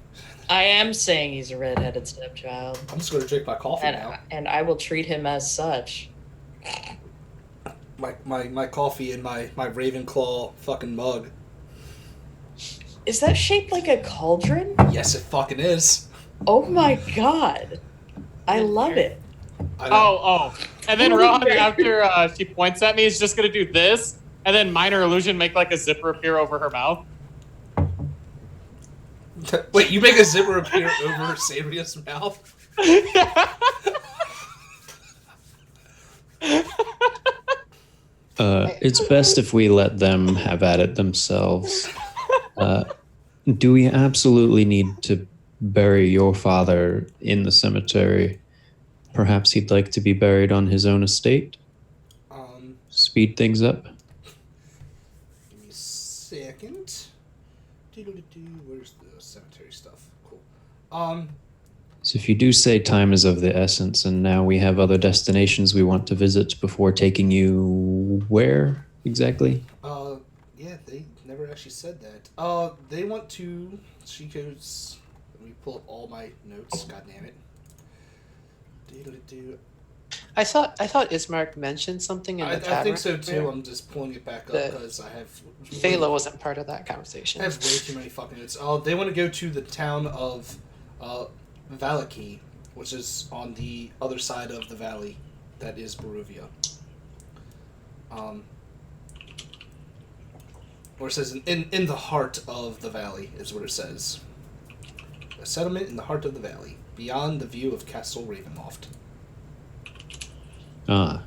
I am saying he's a redheaded stepchild. I'm just going to drink my coffee now. And I will treat him as such. My coffee in my Ravenclaw fucking mug. Is that shaped like a cauldron? Yes, it fucking is. Oh my god. I love it. Oh. And then Rohan, after she points at me, is just going to do this, and then minor illusion make like a zipper appear over her mouth. Wait, you make a zipper appear over Sabria's mouth? It's best if we let them have at it themselves. Do we absolutely need to bury your father in the cemetery? Perhaps he'd like to be buried on his own estate? Speed things up? Give me a second. Where's the cemetery stuff? Cool. So if you do say time is of the essence, and now we have other destinations we want to visit before taking you where exactly? Yeah, they never actually said that. They want to. She goes. Let me pull up all my notes. God damn it. I thought Ismark mentioned something in the tavern. I think so too. I'm just pulling it back up because I have. Phala wasn't part of that conversation. I have way too many fucking notes. They want to go to the town of Valaki, which is on the other side of the valley. That is Barovia. Or it says in the heart of the valley is what it says. A settlement in the heart of the valley, beyond the view of Castle Ravenloft. So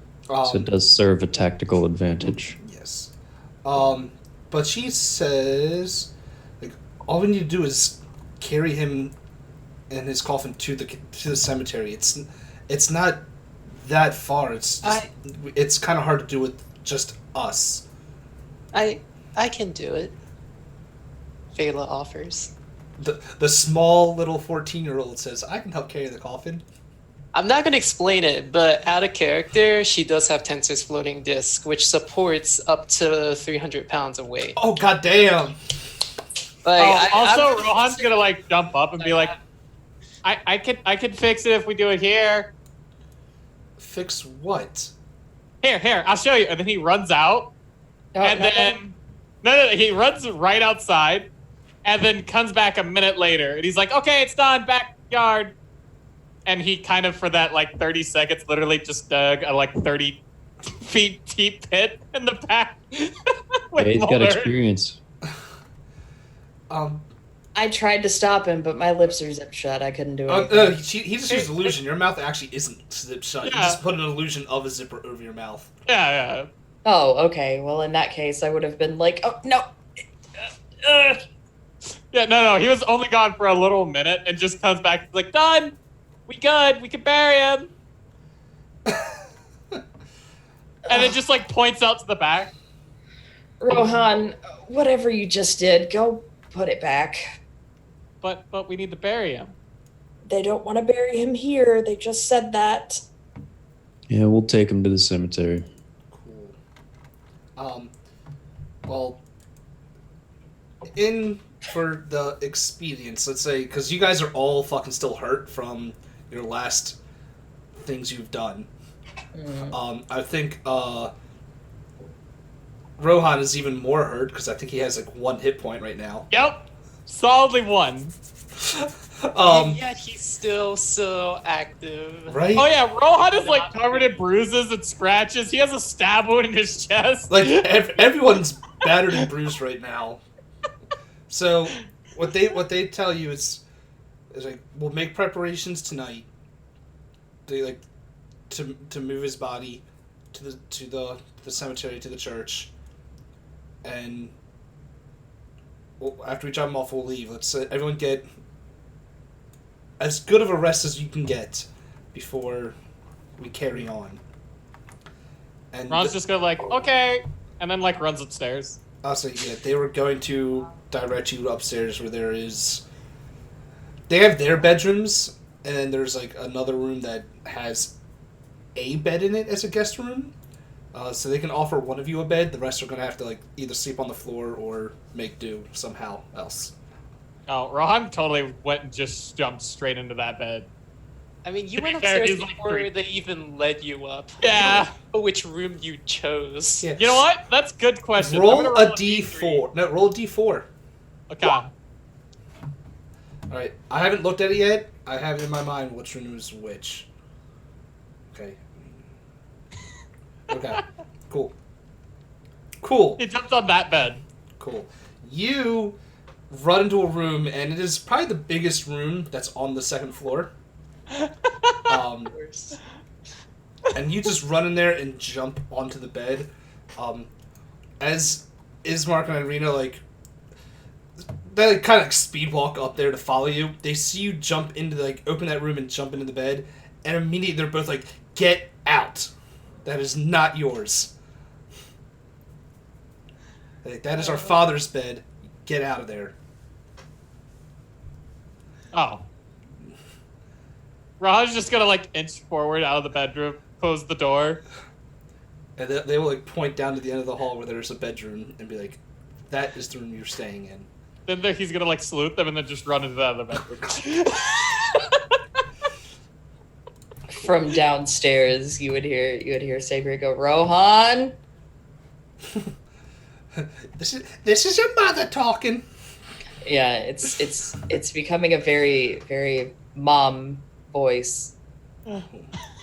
it does serve a tactical advantage. Yes. But she says, like, all we need to do is carry him in his coffin to the cemetery. It's not that far. It's kind of hard to do with just us. I can do it. Phala offers. The small little 14-year-old says, "I can help carry the coffin." I'm not going to explain it, but out of character, she does have Tensor's floating disc, which supports up to 300 pounds of weight. Oh, goddamn! Rohan's gonna like jump up and be like, I could fix it if we do it here. Fix what? Here, I'll show you. And then he runs out, then he runs right outside, and then comes back a minute later, and he's like, okay, it's done, backyard. And he kind of, for that, like, 30 seconds, literally just dug a, like, 30 feet deep pit in the back. Yeah, he's got experience. I tried to stop him, but my lips are zipped shut. I couldn't do it. He just used illusion. Your mouth actually isn't zipped shut. Yeah. You just put an illusion of a zipper over your mouth. Yeah. Oh, okay. Well, in that case, I would have been like, oh, no. Yeah, no. He was only gone for a little minute and just comes back like, done. We good. We can bury him. And then just like points out to the back. Rohan, whatever you just did, go put it back. But we need to bury him. They don't want to bury him here. They just said that. Yeah, we'll take him to the cemetery. Cool. Well, for the expedience, let's say, because you guys are all fucking still hurt from your last things you've done. I think Rohan is even more hurt because I think he has like 1 hit point right now. Yep, solidly 1. And yet he's still so active. Right? Oh yeah, Rohan is like covered in bruises and scratches. He has a stab wound in his chest. Like everyone's battered and bruised right now. So what they tell you is like, we'll make preparations tonight. They like to move his body to the cemetery, to the church, and after we drop him off, we'll leave. Let's everyone get as good of a rest as you can get before we carry on. And Ron's just gonna like, okay, and then like runs upstairs. Also, yeah, they were going to direct you upstairs where they have their bedrooms, and then there's like another room that has a bed in it as a guest room. So they can offer one of you a bed. The rest are going to have to like either sleep on the floor or make do somehow else. Oh, Rohan totally went and just jumped straight into that bed. I mean, you went upstairs before they even led you up. Yeah. Which room you chose. Yeah. You know what? That's a good question. Roll a d4. No, roll a d4. Okay. Alright, I haven't looked at it yet. I have in my mind which room is which. Okay. Okay. Cool. He jumped on that bed. Cool. You run into a room, and it is probably the biggest room that's on the second floor. And you just run in there and jump onto the bed. As Ismark and Irina, like, they kind of speed walk up there to follow you. They see you jump into, like, open that room and jump into the bed, and immediately they're both like, get out. That is not yours. Like, that is our father's bed. Get out of there. Oh. Rohan's just gonna like inch forward out of the bedroom, close the door. And they will like point down to the end of the hall where there's a bedroom and be like, "That is the room you're staying in." Then he's gonna like salute them and then just run into the other bedroom. From downstairs, you would hear Saber go, Rohan. This is your mother talking. Yeah, it's becoming a very, very mom voice.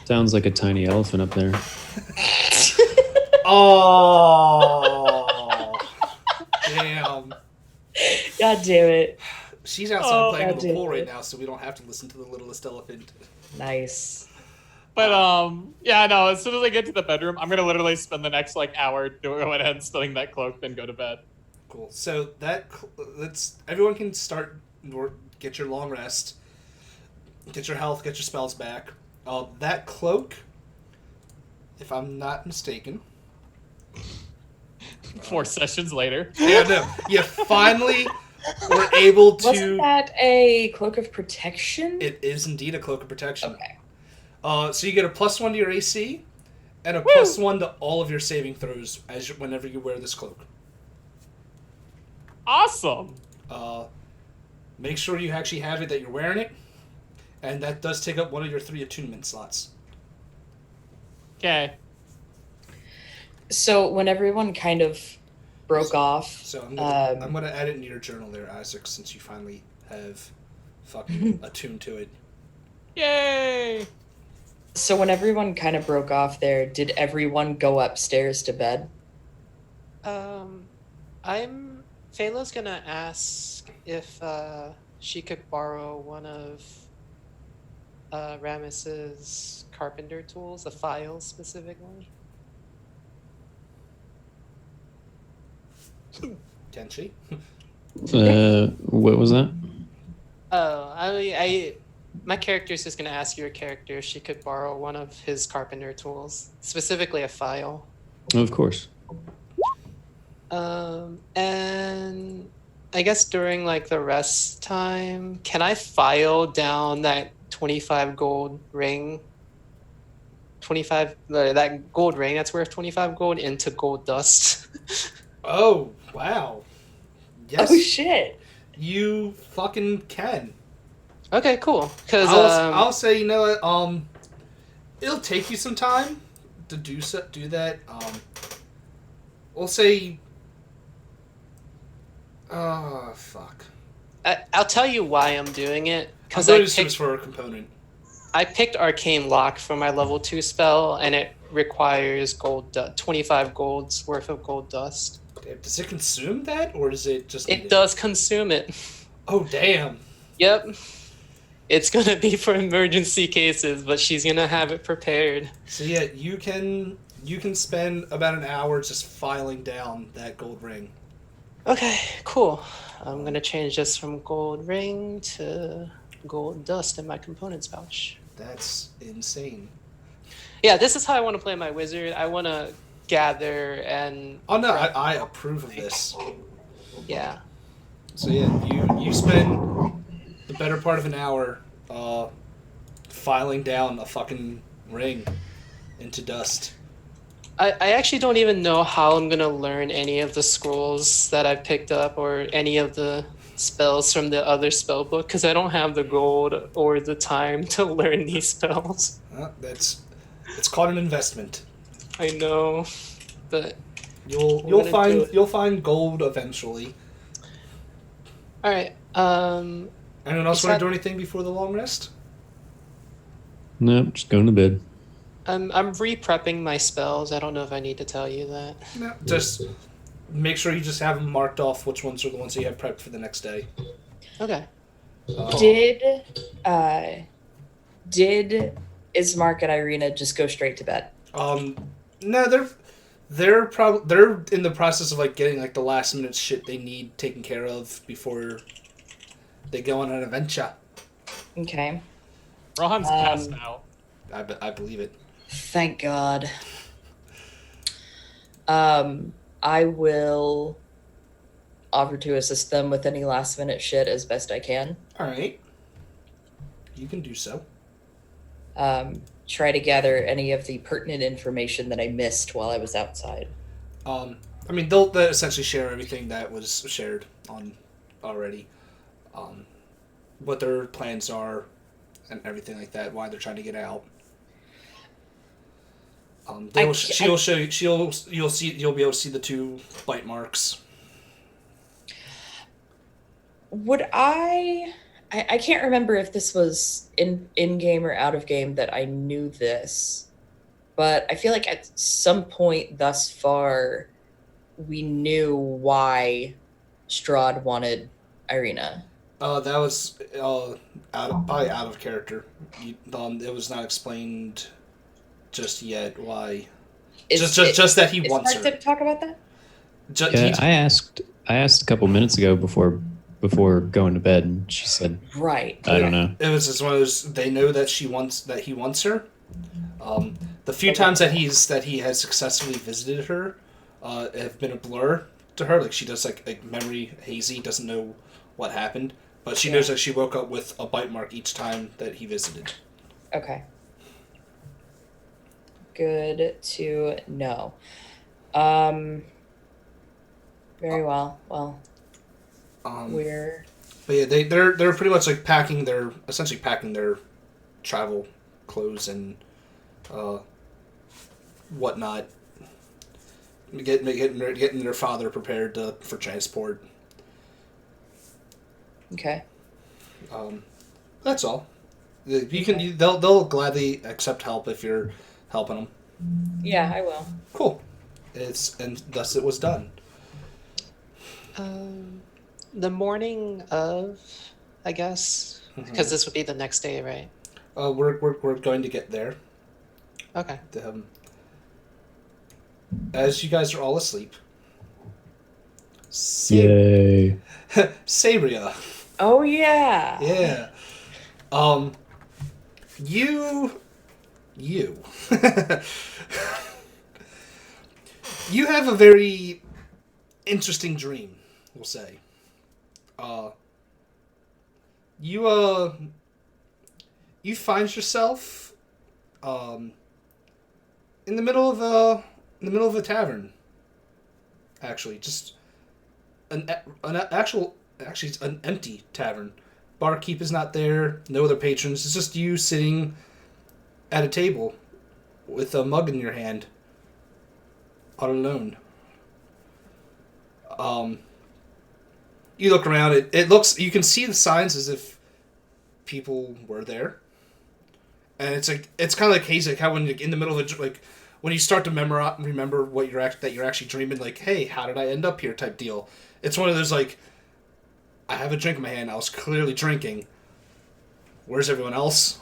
Sounds like a tiny elephant up there. Oh, damn. God damn it. She's outside playing God in the pool damn it. right now, so we don't have to listen to the littlest elephant. Nice. But yeah, no. As soon as I get to the bedroom, I'm gonna literally spend the next like hour going ahead and stealing that cloak, then go to bed. Cool. So that's everyone can start get your long rest, get your health, get your spells back. That cloak, if I'm not mistaken. 4 sessions later. Yeah, no. You finally were able to. Wasn't that a cloak of protection? It is indeed a cloak of protection. Okay. So you get a +1 to your AC, and a +1 to all of your saving throws whenever you wear this cloak. Awesome. Make sure you actually have it that you're wearing it, and that does take up one of your 3 attunement slots. Okay. So when everyone kind of broke off, So I'm gonna add it into your journal there, Isaac, since you finally have fucking attuned to it. Yay. so when everyone kind of broke off there, did everyone go upstairs to bed? Phelan's gonna ask if she could borrow one of Rames's carpenter tools, the files specifically. Can she? What was that? Oh, my character's just gonna ask your character if she could borrow one of his carpenter tools, specifically a file. Of course. And I guess during like the rest time, can I file down that 25 gold ring? 25 that gold ring that's worth 25 gold into gold dust. Oh, wow. Yes. Oh shit! You fucking can. Okay, cool. Because I'll say, you know what, it'll take you some time to do that. We'll say, oh fuck. I'll tell you why I'm doing it. Because I'm going to search for a component. I picked Arcane Lock for my level 2 spell, and it requires 25 golds worth of gold dust. Does it consume that, or does it just? It does consume it. Oh damn. Yep. It's gonna be for emergency cases, but she's gonna have it prepared. So yeah, you can spend about an hour just filing down that gold ring. Okay, cool. I'm gonna change this from gold ring to gold dust in my components pouch. That's insane. Yeah, this is how I want to play my wizard. I want to gather and... Oh no, I approve of this. Yeah. So yeah, you spend the better part of an hour filing down a fucking ring into dust. I actually don't even know how I'm going to learn any of the scrolls that I picked up or any of the spells from the other spell book because I don't have the gold or the time to learn these spells. It's called an investment. I know, but you'll find gold eventually. All right. Anyone else want to do anything before the long rest? Nope, just going to bed. I'm re-prepping my spells. I don't know if I need to tell you that. No, just make sure you just have them marked off which ones are the ones that you have prepped for the next day. Okay. Did Ismark and Irina just go straight to bed? No, they're in the process of like getting like the last minute shit they need taken care of before they go on an adventure. Okay. Rohan's passed out. I believe it. Thank God. I will offer to assist them with any last minute shit as best I can. All right. You can do so. Try to gather any of the pertinent information that I missed while I was outside. I mean, they'll essentially share everything that was shared on already. What their plans are and everything like that, why they're trying to get out. You'll be able to see the 2 bite marks. Would I can't remember if this was in game or out of game that I knew this, but I feel like at some point thus far we knew why Strahd wanted Irina. That was probably out of character. It was not explained just yet why. Just that he wants her. Did talk about that? I asked a couple minutes ago before going to bed, and she said, "Right, I don't know." It was just one of those. They know that he wants her. The few times that he has successfully visited her, have been a blur to her. Like she does like memory hazy, doesn't know what happened, but she knows that she woke up with a bite mark each time that he visited. Okay. Good to know. Very well. Well, we're. But yeah, they're pretty much like essentially packing their travel clothes and whatnot. Getting their father prepared for transport. Okay. That's all. They'll gladly accept help if you're helping them. Yeah, I will. Cool. And thus it was done. The morning of, I guess, because this would be the next day, right? We're going to get there. Okay. As you guys are all asleep. Yay. Sabria. Oh yeah. Yeah. You you have a very interesting dream, we'll say. You find yourself in the middle of a tavern. Actually, just it's an empty tavern. Barkeep is not there, no other patrons. It's just you sitting at a table with a mug in your hand, all alone. You look around. It looks. You can see the signs as if people were there, and it's kind of like hazy. Like how when you're in the middle of when you start to remember what you're actually dreaming. Like, hey, how did I end up here? Type deal. It's one of those like, I have a drink in my hand. I was clearly drinking. Where's everyone else?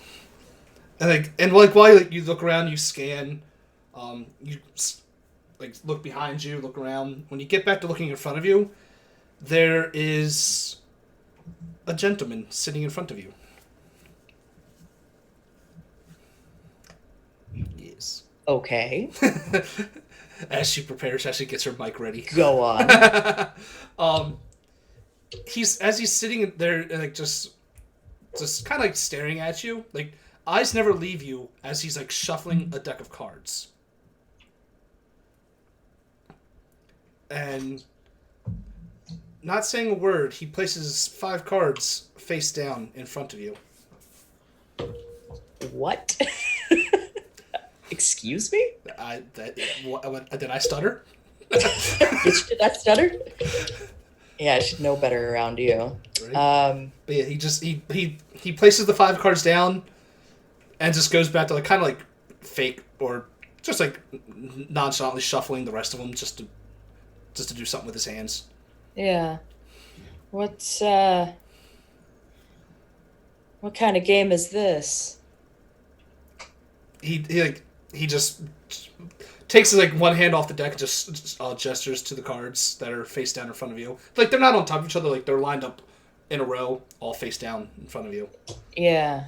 And while you look around, you scan, you look behind you, look around. When you get back to looking in front of you, there is a gentleman sitting in front of you. Yes. Okay. As she gets her mic ready. Go on. He's sitting there, like just kind of like staring at you, like eyes never leave you as he's like shuffling a deck of cards. And not saying a word, he places 5 cards face down in front of you. What? Excuse me? Did I stutter? Did I stutter? Yeah, I should know better around you. Right. But yeah, he places the 5 cards down and just goes back to like kind of like fake or just like nonchalantly shuffling the rest of them just to do something with his hands. Yeah. What kind of game is this? He just takes like one hand off the deck and just gestures to the cards that are face down in front of you. Like they're not on top of each other, like they're lined up in a row, all face down in front of you. Yeah.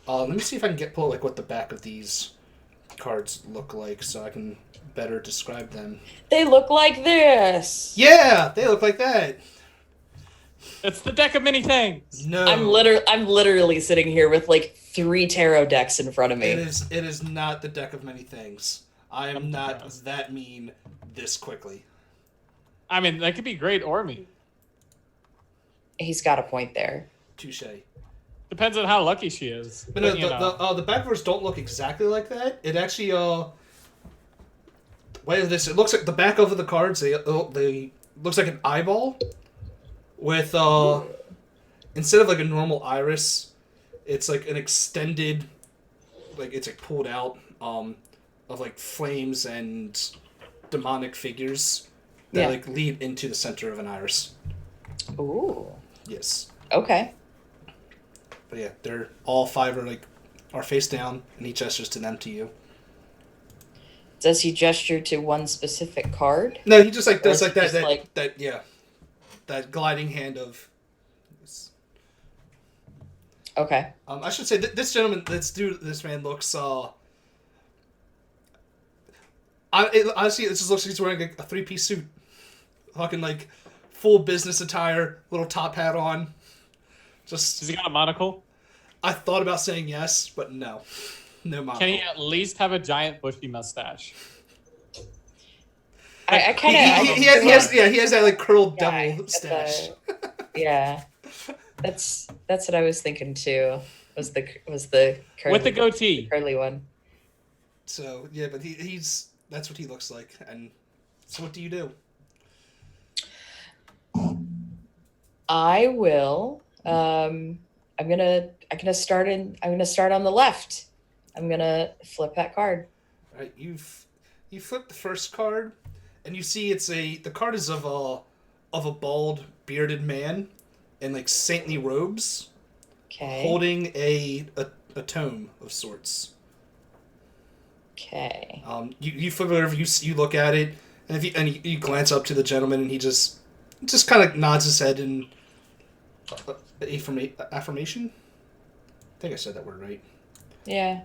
Let me see if I can pull like what the back of these cards look like so I can better describe them. They look like this. Yeah, they look like that. It's the deck of many things. No. I'm literally sitting here with like 3 tarot decks in front of me. It is not the deck of many things. I am not that mean this quickly. I mean, that could be great or mean. He's got a point there. Touche. Depends on how lucky she is. But no, the back covers don't look exactly like that. It actually it looks like the back of the cards. They looks like an eyeball with instead of like a normal iris, it's like an extended, like it's like pulled out of like flames and demonic figures that like lead into the center of an iris. Ooh. Yes. Okay. But yeah, they're all 5 are face down, and he gestures to them to you. Does he gesture to one specific card? No, he just like does like that, just that gliding hand of. Okay. I should say this gentleman, this man looks. Honestly, it just looks like he's wearing a 3-piece suit, fucking like full business attire, little top hat on. Just. Has he got a monocle? I thought about saying yes, but no monocle. Can he at least have a giant bushy mustache? I kind of. He has that like curled devil stash. Yeah, that's what I was thinking too. Was the curly, with the goatee, the curly one. So yeah, but he's that's what he looks like. And so what do you do? I will. I'm gonna start on the left. I'm gonna flip that card. All right, you flip the first card, and you see the card is of a bald bearded man in like saintly robes, holding a tome of sorts. Okay. You flip it over. You look at it, and you glance up to the gentleman, and he just kind of nods his head in affirmation. I think I said that word right. Yeah.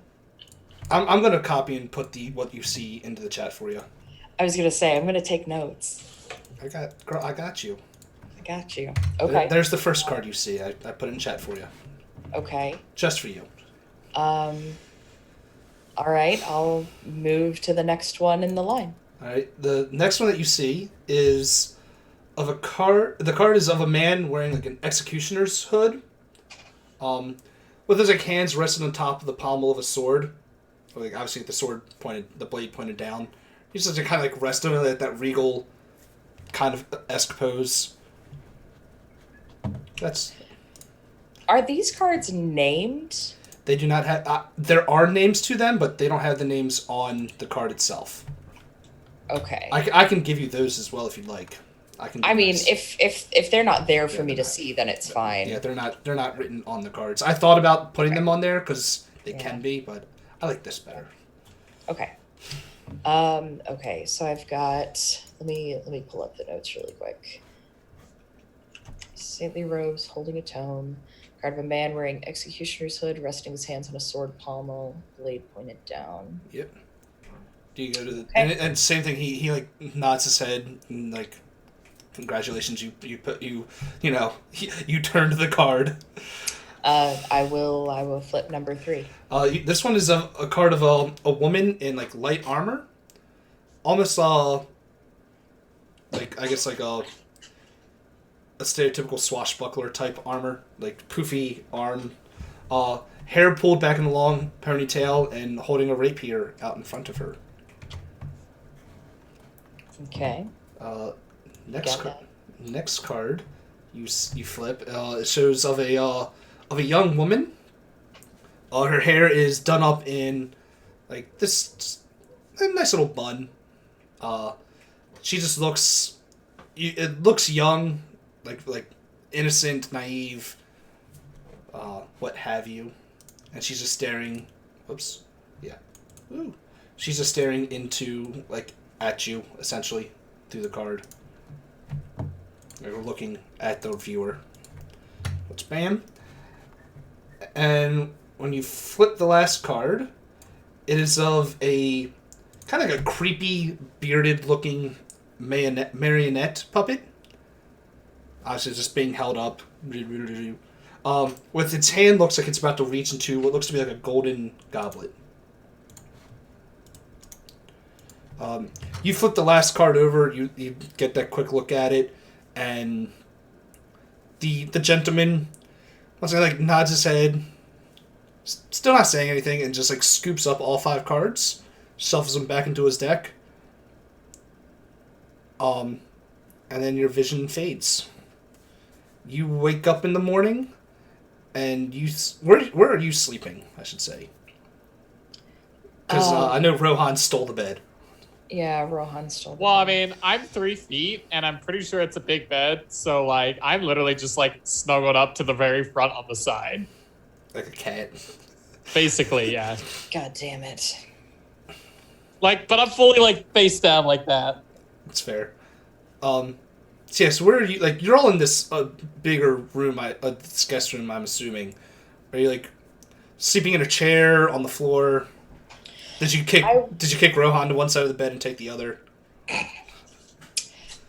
I'm gonna copy and put what you see into the chat for you. I was gonna say I'm gonna take notes. I got you. I got you. Okay. There's the first card you see. I put it in chat for you. Okay. Just for you. All right. I'll move to the next one in the line. All right. The next one that you see is of a card. The card is of a man wearing like an executioner's hood, with his like hands resting on top of the pommel of a sword. Like obviously the blade pointed down. He's just kind of like resting on that regal kind of esque pose. Are these cards named? They do not have. There are names to them, but they don't have the names on the card itself. Okay. I can give you those as well if you'd like. I mean, if they're not there for me to see, then it's fine. Yeah, they're not written on the cards. I thought about putting them on there because they can be, but I like this better. Okay. Okay. So I've got. Let me pull up the notes really quick. Saintly robes, holding a tome. Card of a man wearing executioner's hood, resting his hands on a sword pommel, blade pointed down. Yep. Do you go to the and same thing? He like nods his head and like, congratulations, you turned the card. I will flip number 3. This one is a card of a woman in like light armor, almost like I guess like a stereotypical swashbuckler type armor, like poofy arm, hair pulled back in a long ponytail, and holding a rapier out in front of her. Okay. Next card, you flip. It shows of a young woman. Her hair is done up in like this a nice little bun. She just looks. It looks young, like innocent, naive, what have you, and she's just staring. Whoops. Yeah. Ooh. She's just staring into at you essentially through the card. We're looking at the viewer. What's bam? And when you flip the last card, it is of a kind of like a creepy, bearded-looking marionette puppet. Obviously, just being held up. With its hand, looks like it's about to reach into what looks to be like a golden goblet. You flip the last card over. You get that quick look at it, and the gentleman, once again, like nods his head, still not saying anything, and just like scoops up all 5 cards, shuffles them back into his deck. And then your vision fades. You wake up in the morning, and where are you sleeping? I should say, because I know Rohan stole the bed. Yeah, Rohan stole the bed. Well, I mean, I'm 3 feet, and I'm pretty sure it's a big bed, so, like, I'm literally just, like, snuggled up to the very front on the side. Like a cat. Basically, yeah. God damn it. Like, but I'm fully, like, face down like that. That's fair. So yes, where are you? Like, you're all in this bigger room, this guest room, I'm assuming. Are you, like, sleeping in a chair, on the floor? Did you kick Rohan to one side of the bed and take the other?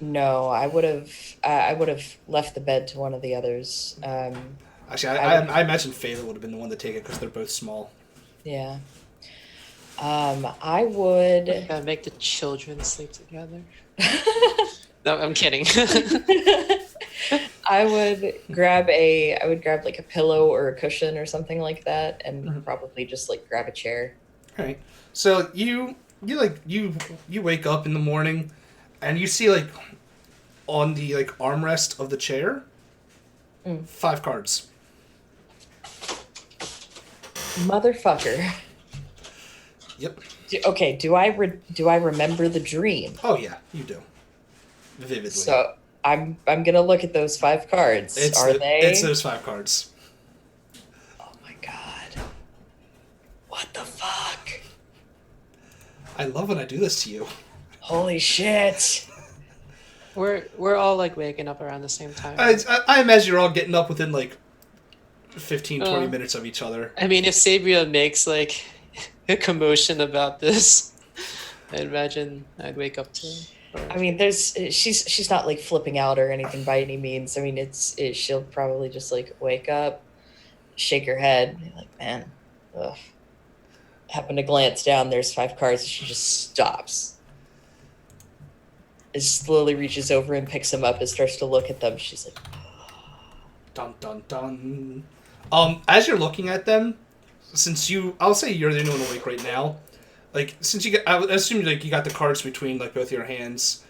No, I would have left the bed to one of the others. Actually, I imagine Phaela would have been the one to take it because they're both small. Yeah. I would Gotta make the children sleep together. No, I'm kidding. I would grab like a pillow or a cushion or something like that, and probably just like grab a chair. All right. So you wake up in the morning, and you see like on the like armrest of the chair, 5 cards. Motherfucker. Yep. Do I remember the dream? Oh yeah, you do. Vividly. So I'm gonna look at those 5 cards. It's those 5 cards. Oh my god. What the fuck? I love when I do this to you. Holy shit. We're all like waking up around the same time. I imagine you're all getting up within like 15, 20 minutes of each other. I mean, if Sabria makes like a commotion about this, I imagine I'd wake up too. I mean, she's not like flipping out or anything by any means. I mean, she'll probably just like wake up, shake her head, be like, man, ugh. Happen to glance down, there's 5 cards, and she just stops. It slowly reaches over and picks them up and starts to look at them. She's like, dun dun dun. As you're looking at them, I'll say you're the only one awake right now. Like, since I assume like you got the cards between like both your hands,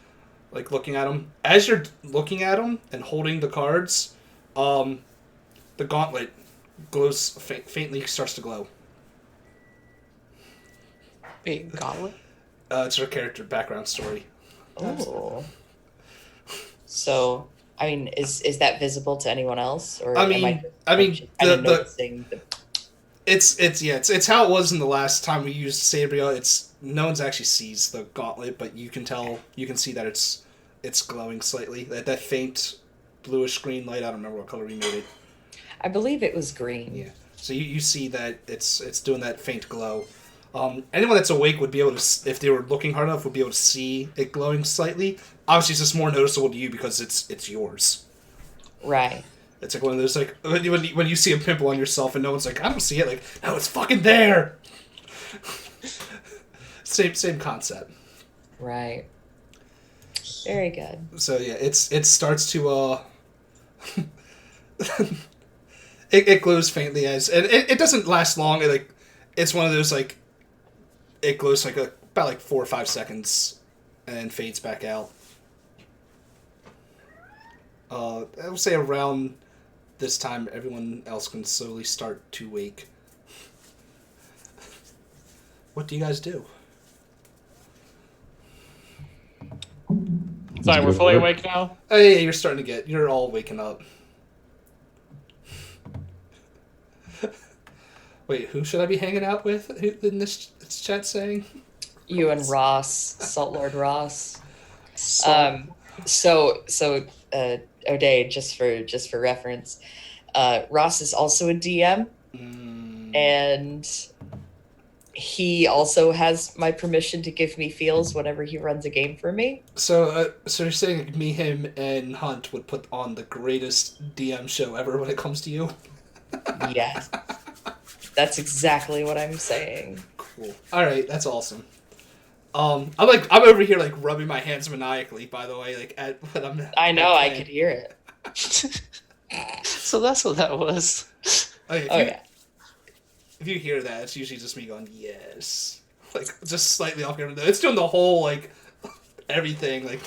like looking at them. As you're looking at them and holding the cards, the gauntlet glows faintly, starts to glow. Wait, gauntlet? It's her character background story. oh. So, I mean, is that visible to anyone else, or I mean, noticing the... It's how it was in the last time we used Sabria. No one's actually sees the gauntlet, but you can see that it's glowing slightly. That faint bluish green light. I don't remember what color we made it. I believe it was green. Yeah. So you see that it's doing that faint glow. Anyone that's awake would be able to, if they were looking hard enough, would be able to see it glowing slightly. Obviously, it's just more noticeable to you because it's yours. Right. It's like one of those, like, when you see a pimple on yourself and no one's like, I don't see it. Like, no, it's fucking there. Same concept. Right. Very good. So yeah, it starts to it glows faintly and it doesn't last long. It's one of those like it glows like about like 4 or 5 seconds and then fades back out. I would say around this time, everyone else can slowly start to wake. What do you guys do? Sorry, we're fully awake now? Oh yeah, you're all waking up. Wait, who should I be hanging out with in this chat saying? You and Ross, Salt Lord Ross. O'Day, just for reference, Ross is also a DM, and he also has my permission to give me feels whenever he runs a game for me. So you're saying me, him, and Hunt would put on the greatest DM show ever when it comes to you? Yes. That's exactly what I'm saying. Cool. All right, that's awesome. I'm over here like rubbing my hands maniacally. By the way, like at when I'm. I know, I could hear it. So that's what that was. Okay, if you hear that, it's usually just me going yes, like just slightly off camera. It's doing the whole like everything like.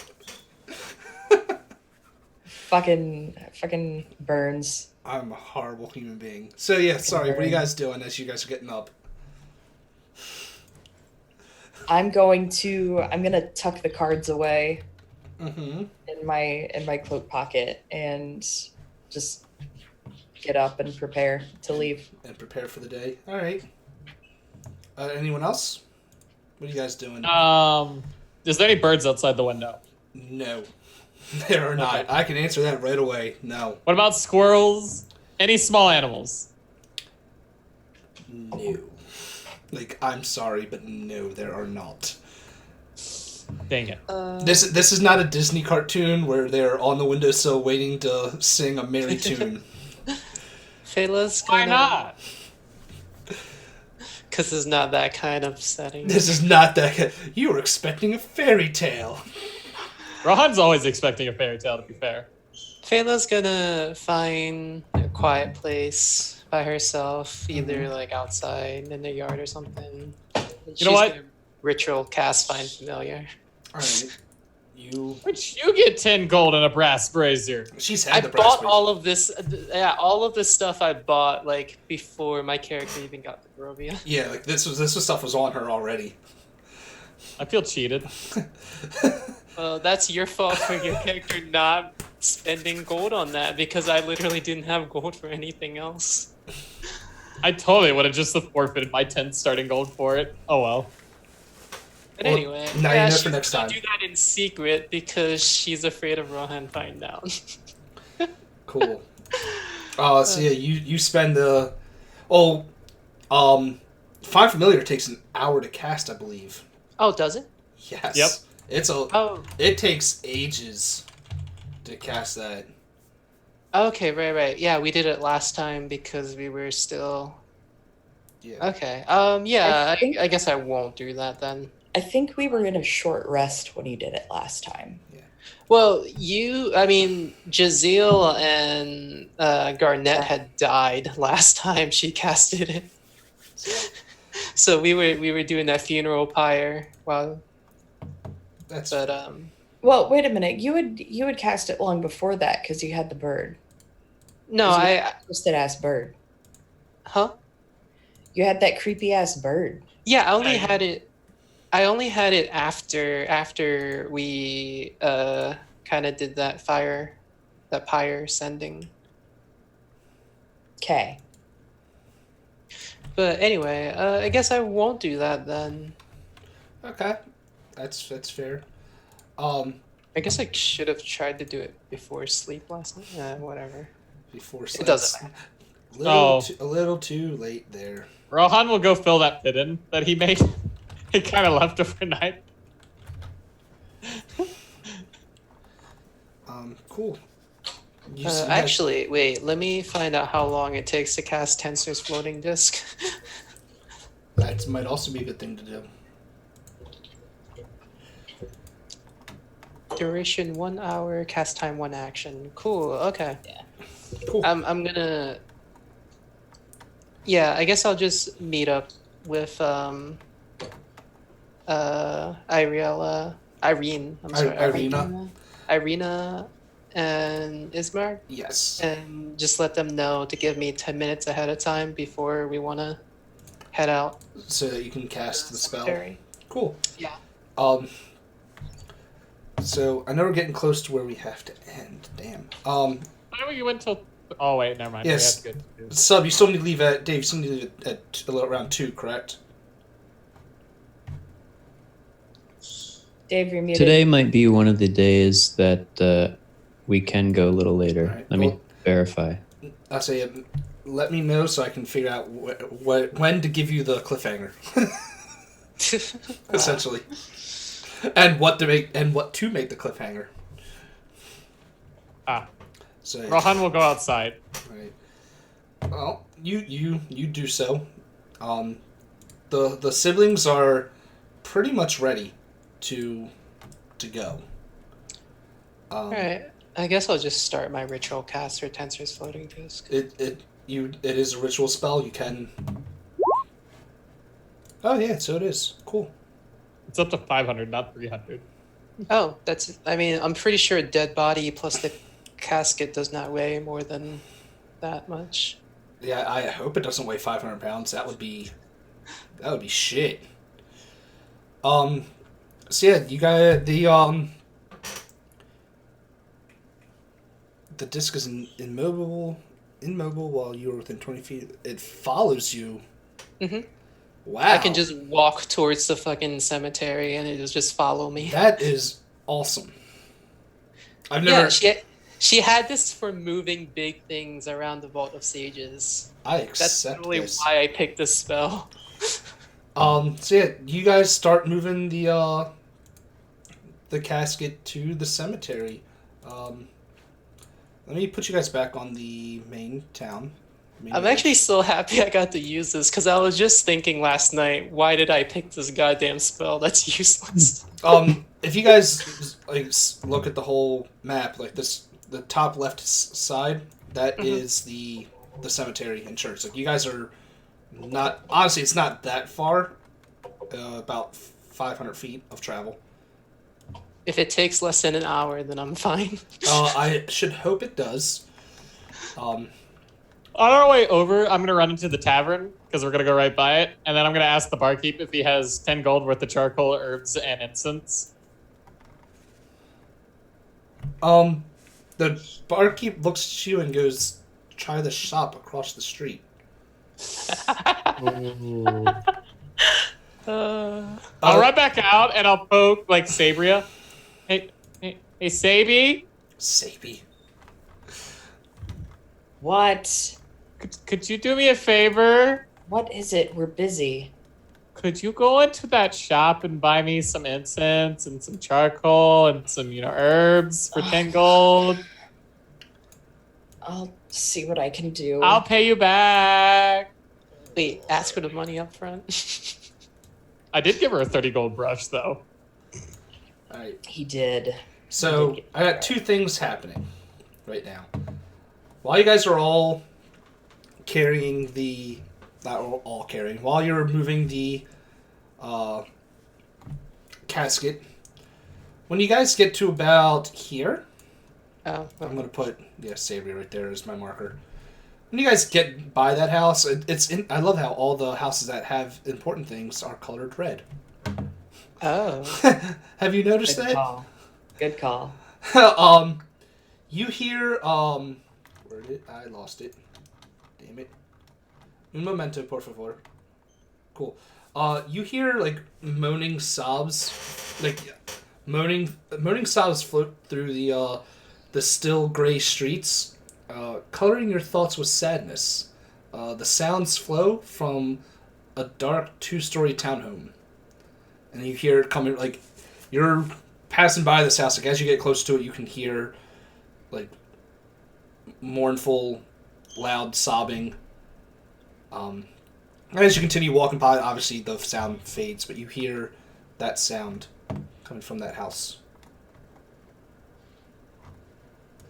Fucking burns. I'm a horrible human being. So yeah, sorry. What are you guys doing as you guys are getting up? I'm gonna tuck the cards away Mm-hmm. in my cloak pocket and just get up and prepare to leave. And prepare for the day. All right. Anyone else? What are you guys doing? Is there any birds outside the window? No, there are not. Okay. I can answer that right away. No. What about squirrels? Any small animals? No. Like, I'm sorry, but no, there are not. Dang it. This is not a Disney cartoon where they're on the windowsill waiting to sing a merry tune. Fela's Why gonna... not? Because it's not that kind of setting. This is not that. You were expecting a fairy tale. Rohan's always expecting a fairy tale, to be fair. Fela's gonna find a quiet place by herself, either like outside in the yard or something. You know what? Ritual cast Find Familiar. All right. Which you get 10 gold and a brass brazier. She's had I the bought brass all of this. Yeah, all of this stuff I bought like before my character even got the Barovia. Yeah, like this stuff was on her already. I feel cheated. Well, that's your fault for your character not spending gold on that, because I literally didn't have gold for anything else. I totally would have just forfeited my 10 starting gold for it. Oh well. But Well, anyway, now you know she's for next gonna time. do that in secret because she's afraid of Rohan finding out. Cool. So yeah, you spend the Find Familiar takes an hour to cast, I believe. Oh, does it? Yes. Yep. It takes ages to cast that. Okay, right. Yeah, we did it last time because we were still... Yeah. Okay. Yeah, I guess I won't do that then. I think we were in a short rest when you did it last time. Well, Jazeel and Garnett had died last time she casted it. So we were doing that funeral pyre while... Well, wait a minute. You would cast it long before that because you had the bird. No, Twisted ass bird. Huh? You had that creepy ass bird. Yeah, I only had it after we kind of did that pyre sending. Okay. But anyway, I guess I won't do that then. Okay. That's fair. I guess I should have tried to do it before sleep last night. Whatever. Before sleep. It doesn't matter. A little too late there. Rohan will go fill that pit in that he made. He kind of left overnight. Cool. Actually, wait. Let me find out how long it takes to cast Tensor's floating disc. That might also be a good thing to do. Duration 1 hour, cast time 1 action. Cool. Okay. Yeah. Cool. I'm gonna. Yeah, I guess I'll just meet up with Irene. I'm sorry, Irina and Ismar. Yes. And just let them know to give me 10 minutes ahead of time before we want to head out. So that you can cast the spell. Cemetery. Cool. Yeah. So I know we're getting close to where we have to end. Damn. Why don't we went till... Oh, wait, never mind. Yes. We had to go to... Sub, you still need to leave at... Dave, you still need to leave at around 2, correct? Dave, you're muted. Today might be one of the days that we can go a little later. Right. Let me verify. I'll say let me know so I can figure out when to give you the cliffhanger. Essentially. And what to make the cliffhanger. So Rohan will go outside. Right. Well, you do so. The siblings are pretty much ready to go. Alright. I guess I'll just start my ritual cast for Tensor's floating disc. It is a ritual spell. You can. Oh yeah, so it is. Cool. It's up to 500, not 300. Oh, I'm pretty sure a dead body plus the casket does not weigh more than that much. Yeah, I hope it doesn't weigh 500 pounds. That would be shit. So yeah, you got the disc is immobile while you're within 20 feet. It follows you. Mm-hmm. Wow. I can just walk towards the fucking cemetery and it'll just follow me. That is awesome. I've never. Yeah, she had this for moving big things around the Vault of Sages. I accept That's really this. why I picked this spell. So yeah, you guys start moving the casket to the cemetery. Let me put you guys back on the main town. I'm actually so happy I got to use this because I was just thinking last night, why did I pick this goddamn spell? That's useless. If you guys look at the whole map, like this, the top left side, that is the cemetery and church. Like you guys are not honestly, it's not that far. About 500 feet of travel. If it takes less than an hour, then I'm fine. I should hope it does. On our way over, I'm going to run into the tavern, because we're going to go right by it, and then I'm going to ask the barkeep if he has 10 gold worth of charcoal, herbs, and incense. The barkeep looks at you and goes, try the shop across the street. I'll run back out, and I'll poke, Sabria. Hey, Sabi? Sabi. What? Could you do me a favor? What is it? We're busy. Could you go into that shop and buy me some incense and some charcoal and some, herbs for 10 gold? I'll see what I can do. I'll pay you back. Wait, ask for the money up front? I did give her a 30 gold brush, though. All right. He did. So I got two things happening right now. While you guys are all carrying while you're moving the casket, when you guys get to about here, I'm going to put, Sabi right there as my marker. When you guys get by that house, I love how all the houses that have important things are colored red. Oh. Have you noticed that? Call. Good call. You hear, where did I lost it? Damn it. Un momento, por favor. Cool. You hear, moaning sobs, moaning sobs float through the still gray streets, coloring your thoughts with sadness. The sounds flow from a dark 2-story townhome. And you hear it coming, you're passing by this house. As you get close to it, you can hear, mournful, loud sobbing. As you continue walking by, obviously the sound fades, but you hear that sound coming from that house.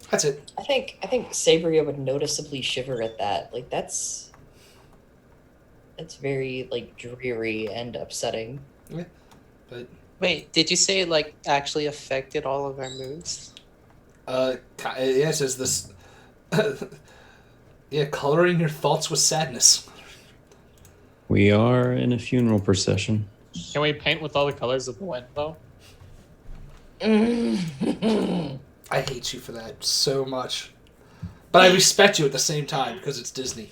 That's it. I think Sabria would noticeably shiver at that. That's very dreary and upsetting. Yeah, but Wait, did you say it actually affected all of our moves? it says this. Coloring your thoughts with sadness. We are in a funeral procession. Can we paint with all the colors of the wind, though? I hate you for that so much. But I respect you at the same time because it's Disney.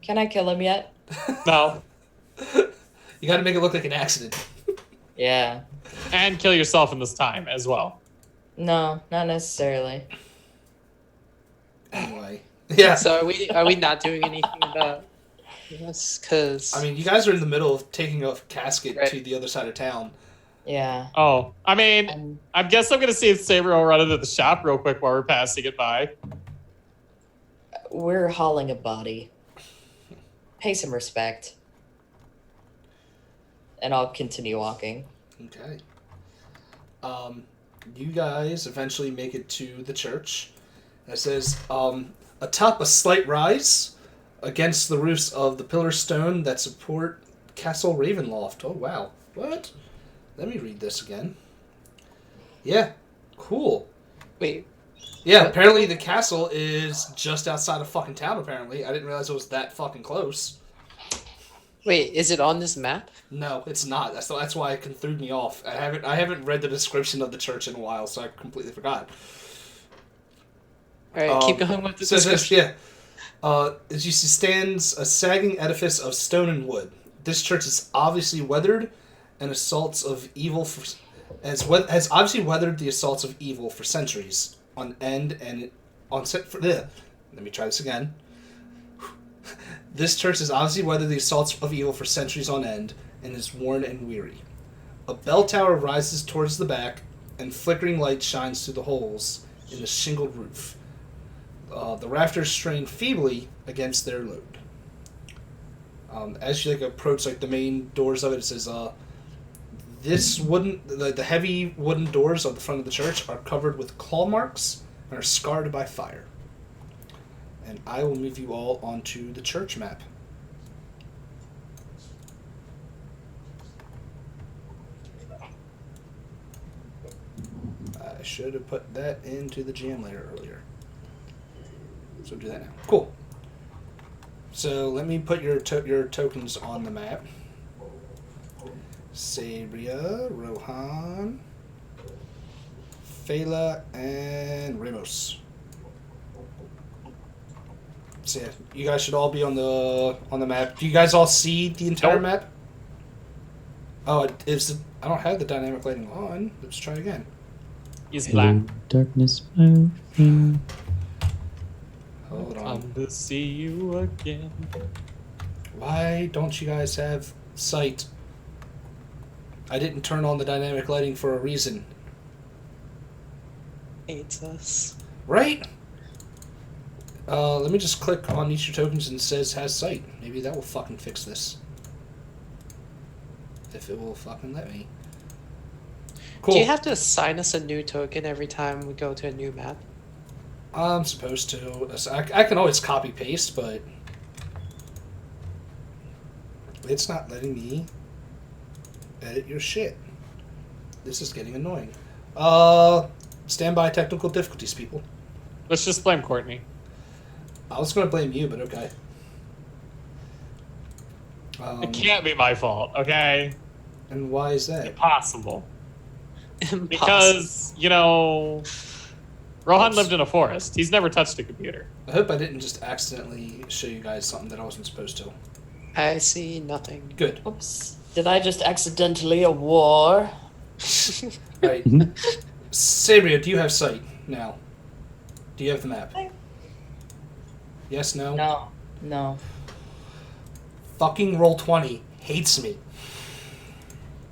Can I kill him yet? No. You gotta make it look like an accident. Yeah. And kill yourself in this time as well. No, not necessarily. Anyway. Yeah. So are we not doing anything about this? Because I mean, you guys are in the middle of taking a casket Right. to the other side of town. Yeah. Oh, I mean, I guess I'm gonna see if Saber will run into the shop real quick while we're passing it by. We're hauling a body. Pay some respect. And I'll continue walking. Okay. You guys eventually make it to the church. And it says, atop a slight rise against the roofs of the pillar stone that support Castle Ravenloft. Oh, wow. What? Let me read this again. Yeah. Cool. wait, Yeah, What? apparently the castle is just outside of fucking town, apparently. I didn't realize it was that fucking close. wait, is it on this map? No, it's not. That's why it threw me off. I haven't read the description of the church in a while, so I completely forgot. All right, keep going with the So it says, description. as you see stands a sagging edifice of stone and wood. This church is obviously weathered and assaults of evil has obviously weathered the assaults of evil for centuries on end and on set for let me try this again. This church has obviously weathered the assaults of evil for centuries on end and is worn and weary. A bell tower rises towards the back, and flickering light shines through the holes in the shingled roof. The rafters strain feebly against their load. As you approach the main doors of it, it says, this the heavy wooden doors of the front of the church are covered with claw marks and are scarred by fire. And I will move you all onto the church map. I should have put that into the GM layer earlier. So do that now. Cool. So let me put your tokens on the map. Sabria, Rohan, Fela, and Ramos. So yeah, you guys should all be on the map. Do you guys all see the entire Nope. map? Oh, I don't have the dynamic lighting on. Let's try again. He's black. Hello, darkness, my friend. Hold on. Come to see you again. Why don't you guys have sight? I didn't turn on the dynamic lighting for a reason. Hates us. Right? Let me just click on each of your tokens and it says has sight. Maybe that will fucking fix this. If it will fucking let me. Cool. Do you have to assign us a new token every time we go to a new map? I'm supposed to. I can always copy paste, but it's not letting me edit your shit. This is getting annoying. Stand by technical difficulties, people. Let's just blame Courtney. I was going to blame you, but okay. It can't be my fault, okay? And why is that? Impossible. Impossible. Because, Rohan lived in a forest. He's never touched a computer. I hope I didn't just accidentally show you guys something that I wasn't supposed to. I see nothing. Good. Oops. Did I just accidentally a war? Right. Sabria, do you have sight now? Do you have the map? Yes, no? No. Fucking Roll20 hates me.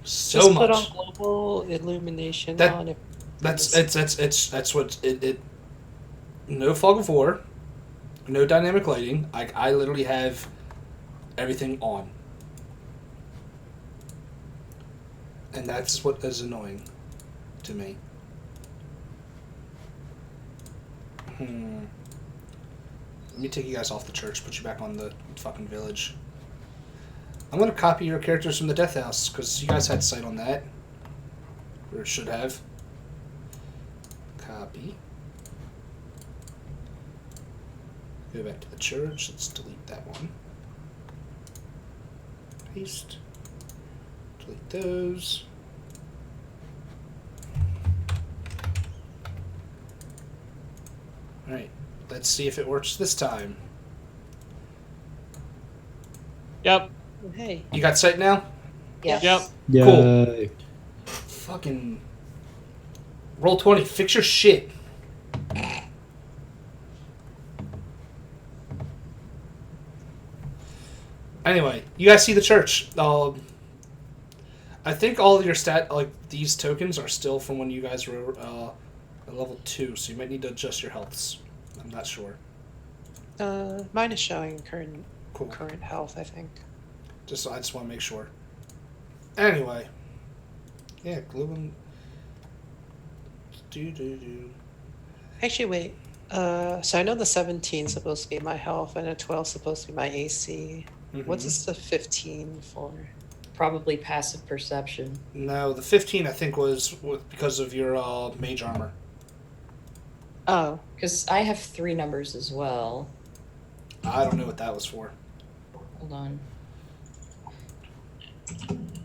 So Just much. put on global illumination That- on it. That's what it. No fog of war, no dynamic lighting. I literally have everything on, and that's what is annoying to me. Let me take you guys off the church, put you back on the fucking village. I'm gonna copy your characters from the Death House because you guys had sight on that, or should have. Copy. Go back to the church. Let's delete that one. Paste. Delete those. Alright. Let's see if it works this time. Yep. Hey. You got sight now? Yes. Yep. Yay. Fucking Roll20, fix your shit. Anyway, you guys see the church. I think all of your these tokens are still from when you guys were at level 2, so you might need to adjust your healths. I'm not sure. Mine is showing current Cool. current health, I think. I just want to make sure. Anyway. Yeah, glue. Do. Actually, wait. So I know the 17 is supposed to be my health, and a 12 is supposed to be my AC. Mm-hmm. What's the 15 for? Probably passive perception. No, the 15 I think was because of your mage armor. Oh. Because I have 3 numbers as well. I don't know what that was for. Hold on.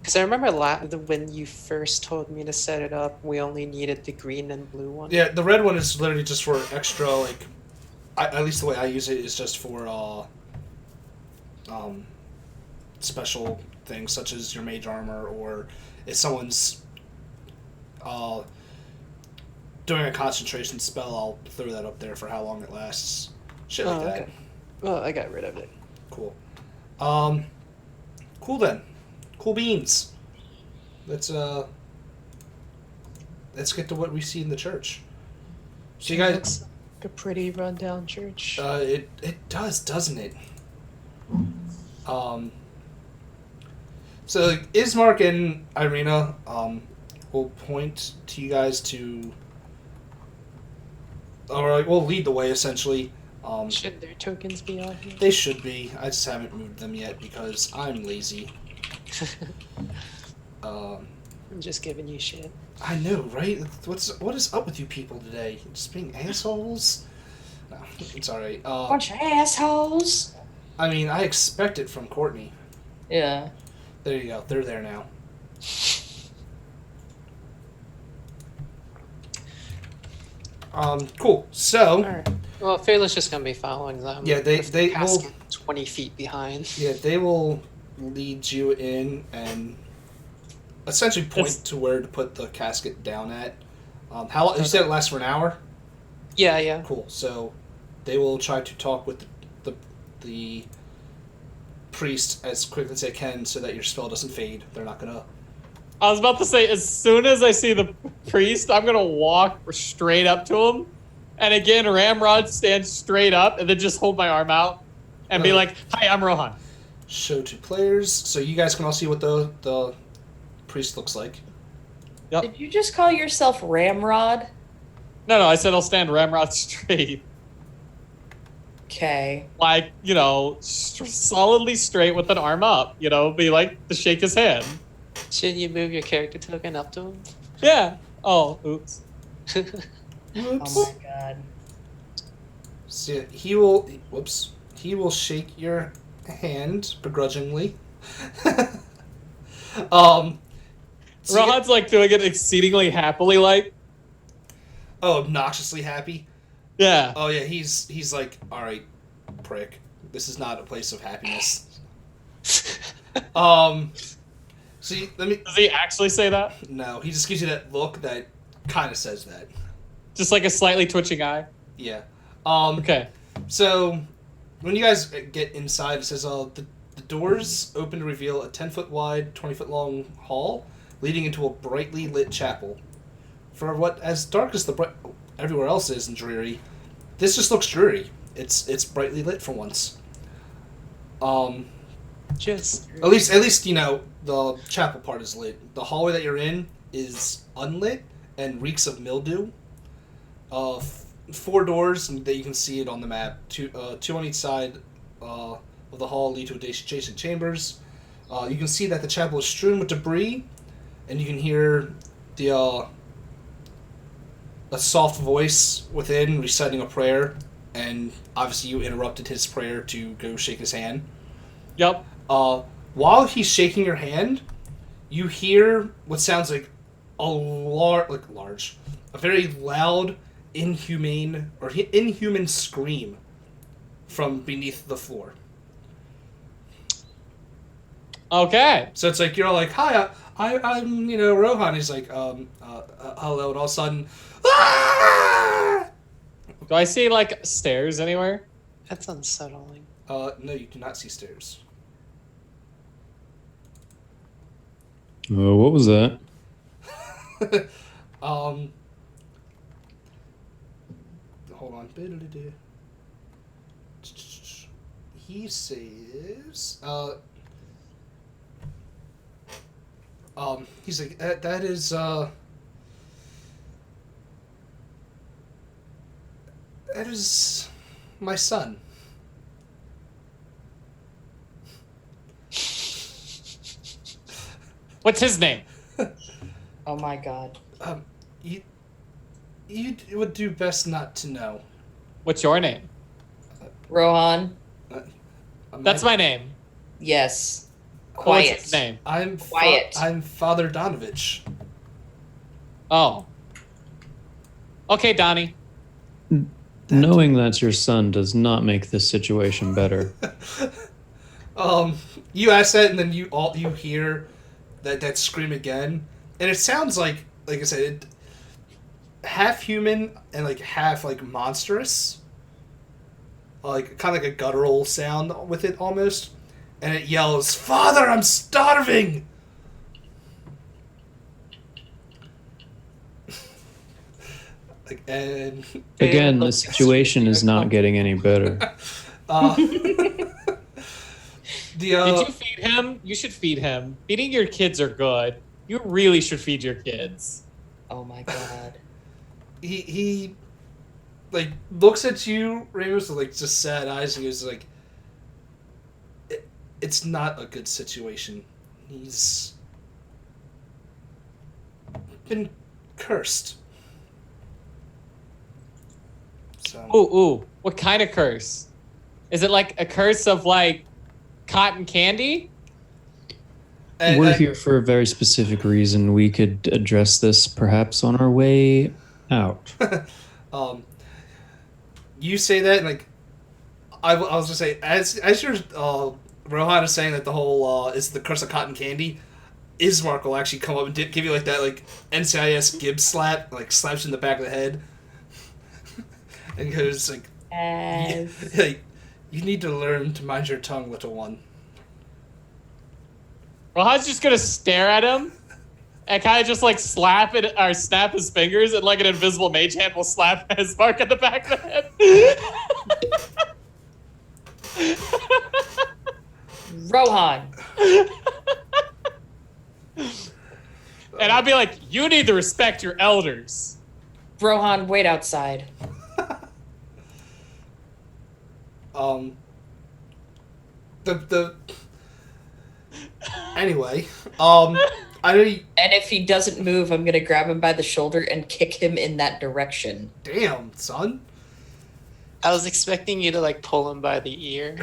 Because I remember when you first told me to set it up, we only needed the green and blue one. Yeah, the red one is literally just for extra, like, at least the way I use it is just for special things such as your mage armor, or if someone's doing a concentration spell, I'll throw that up there for how long it lasts. Shit like that. Okay. Well, I got rid of it. Cool. Cool then. Cool beans. Let's get to what we see in the church. So you guys, looks like a pretty rundown church. it does, doesn't it? So Ismark and Irina will point to you guys to, or we'll lead the way essentially. Should their tokens be on here? They should be. I just haven't moved them yet because I'm lazy. I'm just giving you shit. I know, right? What is up with you people today? Just being assholes? No, it's alright. Bunch of assholes. I mean, I expect it from Courtney. Yeah. There you go. They're there now. Cool. So. Alright. Well, Fayla's just gonna be following them. Yeah, they will. 20 feet behind. Yeah, they will lead you in and essentially point to where to put the casket down at. How long? You said it lasts for an hour? Yeah. Cool. So they will try to talk with the priest as quickly as they can so that your spell doesn't fade. They're not gonna. I was about to say, as soon as I see the priest, I'm gonna walk straight up to him, and again, Ramrod stands straight up, and then just hold my arm out and be like, "Hi, I'm Rohan." Show to players, so you guys can all see what the priest looks like. Yep. Did you just call yourself Ramrod? No, I said I'll stand Ramrod straight. Okay. Like, solidly straight with an arm up, be like to shake his hand. Shouldn't you move your character token up to him? Yeah. Oh, oops. Oops. Oh my god. So he will. Whoops. He will shake your hand begrudgingly. So Rohan's like doing it exceedingly happily, like. Oh, obnoxiously happy. Yeah. Oh yeah, he's like, all right, prick. This is not a place of happiness. See, Does he actually say that? No, he just gives you that look that kind of says that. Just like a slightly twitching eye. Yeah. Okay. So when you guys get inside, it says the doors open to reveal a 10-foot wide, 20-foot long hall leading into a brightly lit chapel. For what as dark as everywhere else is and dreary, this just looks dreary. It's brightly lit for once. Just At least the chapel part is lit. The hallway that you're in is unlit and reeks of mildew. 4 doors that you can see it on the map. 2 on each side of the hall lead to adjacent chambers. You can see that the chapel is strewn with debris, and you can hear a soft voice within reciting a prayer, and obviously you interrupted his prayer to go shake his hand. Yep. While he's shaking your hand, you hear what sounds like a very loud, inhuman scream from beneath the floor. Okay. So it's like you're all like, "Hi, I'm Rohan." He's like, hello," and all of a sudden, "Ah!" Do I see like stairs anywhere? That's unsettling. No, you do not see stairs. What was that? Hold on. He says, he's like, that is my son. What's his name? Oh my god. You would do best not to know. What's your name? Rohan? That's my name. Yes. What's Quiet. his name? I'm Quiet. I'm Father Donovich. Oh. Okay, Donnie. Knowing that's your son does not make this situation better. You ask that, and then you hear that scream again, and it sounds like I said, half human and like half like monstrous, like kind of like a guttural sound with it almost, and it yells, "Father, I'm starving!" Like, and Again, the situation is not getting any better. Did you feed him? You should feed him. Feeding your kids are good. You really should feed your kids. Oh my god. he like looks at you, Ramos, with like just sad eyes, and he's like, it's not a good situation. He's been cursed. So Ooh. What kind of curse? Is it like a curse of like cotton candy? We're here for a very specific reason. We could address this perhaps on our way out. You say that, and like, I was gonna say, as you're Rohan is saying that the whole is the curse of cotton candy, Ismark will actually come up and give you like that like NCIS Gibbs slap, like slaps you in the back of the head, and goes like, like, you need to learn to mind your tongue, little one. Rohan's just gonna stare at him and kind of just like slap it or snap his fingers, and like an invisible mage hand will slap his mark at the back of the head. Rohan. And I'll be like, you need to respect your elders. Rohan, wait outside. Anyway, I know you, And if he doesn't move, I'm gonna grab him by the shoulder and kick him in that direction. damn, son. I was expecting you to like pull him by the ear.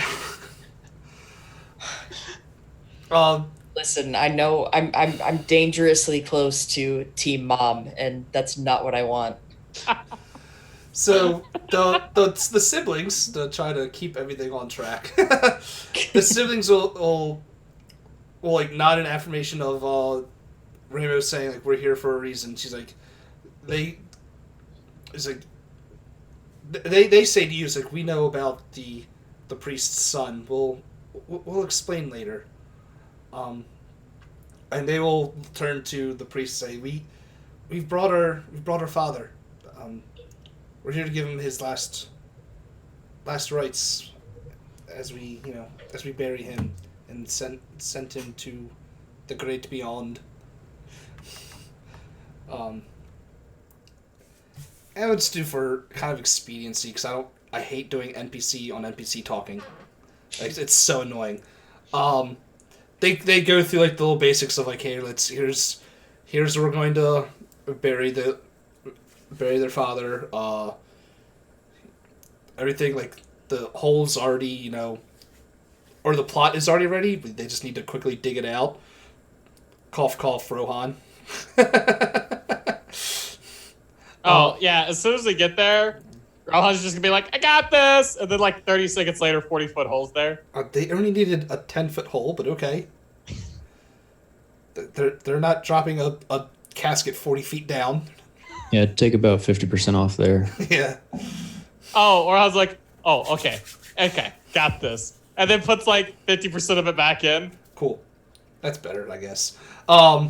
Listen, I know I'm dangerously close to Team Mom, and that's not what I want. So the siblings, to try to keep everything on track, the siblings will like nod an affirmation of Ramos saying like, we're here for a reason. She's like, they say to you, it's like, we know about the priest's son. We'll explain later. And they will turn to the priest and say, we've brought our father. We're here to give him his last rites as we bury him and sent him to the great beyond. And it's due for kind of expediency, because I hate doing NPC on NPC talking. Like, it's so annoying. They go through like the little basics of like, hey, here's where we're going to bury their father. Everything, like, the hole's already, or the plot is already ready, but they just need to quickly dig it out. Cough, cough, Rohan. Yeah, as soon as they get there, Rohan's just gonna be like, I got this! And then like 30 seconds later, 40-foot hole's there. They only needed a 10-foot hole, but okay. They're not dropping a casket 40 feet down. Yeah, take about 50% off there. Yeah. Oh, or I was like, oh, okay, got this. And then puts like 50% of it back in. Cool. That's better, I guess. Hmm.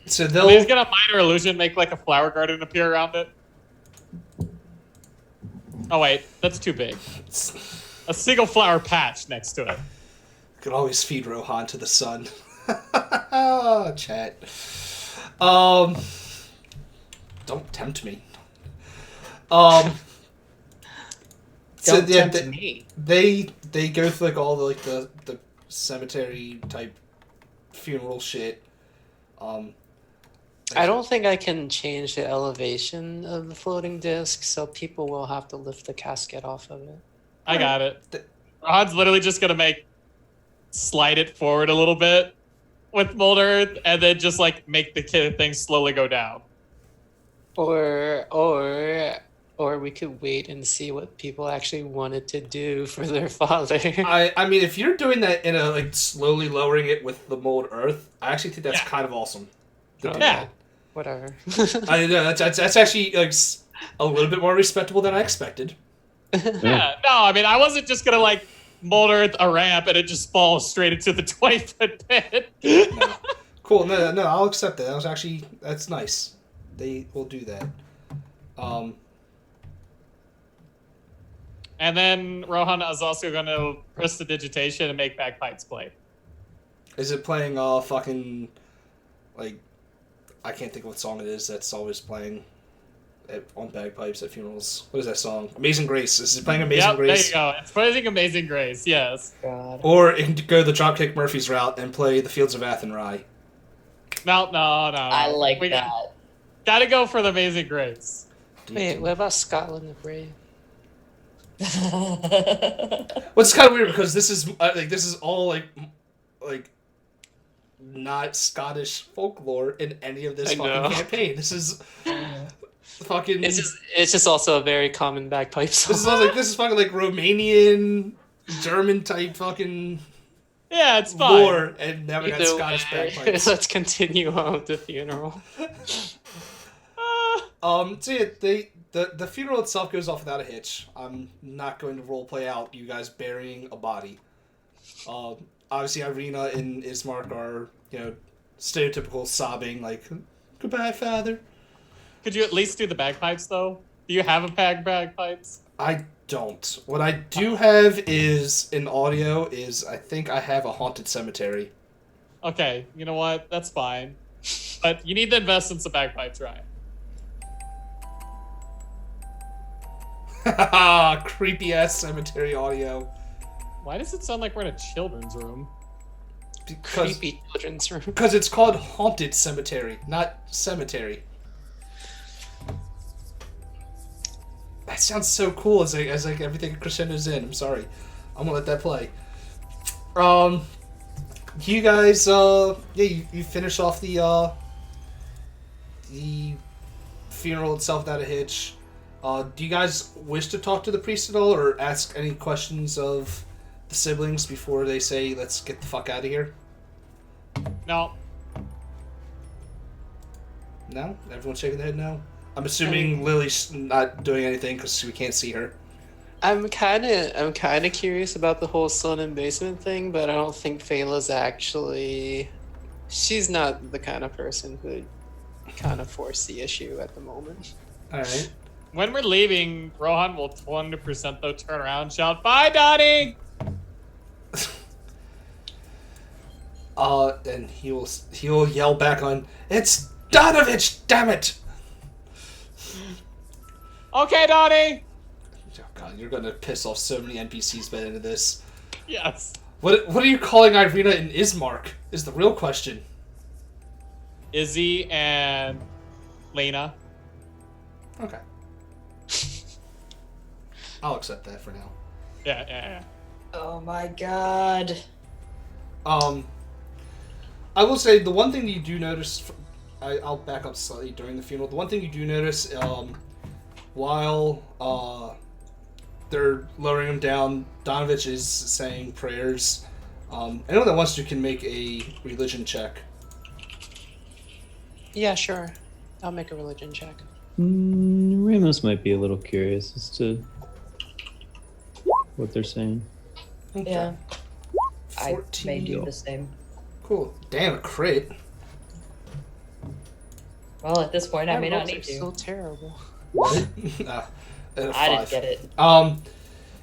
So He's they'll. gonna minor illusion make like a flower garden appear around it. Oh wait, that's too big. A single flower patch next to it. Could always feed Rohan to the sun. Chat. Don't tempt me. Don't tempt me. They go through like all the like the cemetery type funeral shit. I don't think I can change the elevation of the floating disc, so people will have to lift the casket off of it. I got it. Rod's literally just gonna slide it forward a little bit with mold earth, and then just like make the thing slowly go down. Or we could wait and see what people actually wanted to do for their father. I mean, if you're doing that in a like slowly lowering it with the mold earth, I actually think that's kind of awesome. Yeah. Whatever. I know that's actually like a little bit more respectable than I expected. Yeah. No, I mean I wasn't just gonna like mold earth a ramp and it just falls straight into the 20-foot pit. No. Cool. No, I'll accept that. That's nice. They will do that. And then Rohan is also going to press the digitation and make bagpipes play. Is it playing fucking like I can't think of what song it is that's always playing on bagpipes at funerals. What is that song? Amazing Grace. Is it playing Amazing Grace? There you go. It's playing Amazing Grace, yes. God. Or it can go the Dropkick Murphys route and play the Fields of Athenry. No. I like that. Gotta go for the Amazing Grace. Wait, what about Scotland the Brave? What's kind of weird because this is all like not Scottish folklore in any of this fucking campaign. This is fucking. It's just also a very common bagpipe song. This is fucking like Romanian, German type fucking. Yeah, it's fine. Lore and never got Scottish bagpipes. Let's continue on with the funeral. So yeah, the funeral itself goes off without a hitch. I'm not going to roleplay out you guys burying a body. Obviously, Irina and Ismark are, stereotypical sobbing, like, goodbye, father. Could you at least do the bagpipes, though? Do you have a bagpipes? I don't. What I do have is, in audio, I think I have a haunted cemetery. Okay, you know what? That's fine. But you need to invest in some bagpipes, right? Creepy ass cemetery audio. Why does it sound like we're in a children's room? Creepy children's room. Because it's called haunted cemetery, not cemetery. That sounds so cool as everything crescendos in. I'm sorry. I'm gonna let that play. You guys, you finish off the funeral itself without a hitch. Do you guys wish to talk to the priest at all, or ask any questions of the siblings before they say, let's get the fuck out of here? No. No? Everyone's shaking their head no? I'm assuming Lily's not doing anything because we can't see her. I'm kind of curious about the whole sun and basement thing, but I don't think Fela's actually. She's not the kind of person who would kind of force the issue at the moment. All right. When we're leaving, Rohan will 100% though turn around and shout, "Bye, Donnie!" Then he'll yell back on, "It's Donovich, damn it!" Okay, Donnie. Oh god, you're gonna piss off so many NPCs by the end of this. Yes. What are you calling Irina and Ismark? Is the real question. Izzy and Lena. Okay. I'll accept that for now. Yeah. Oh my god. I will say the one thing you do notice. I'll back up slightly during the funeral. The one thing you do notice, while they're lowering him down, Donovich is saying prayers. Anyone that wants to can make a religion check. Yeah, sure. I'll make a religion check. Ramos might be a little curious as to what they're saying. Okay. Yeah. I 14. may do the same. Cool. Damn, a crit. Well, at this point, I may not need are to. so terrible. What? I Five. didn't get it.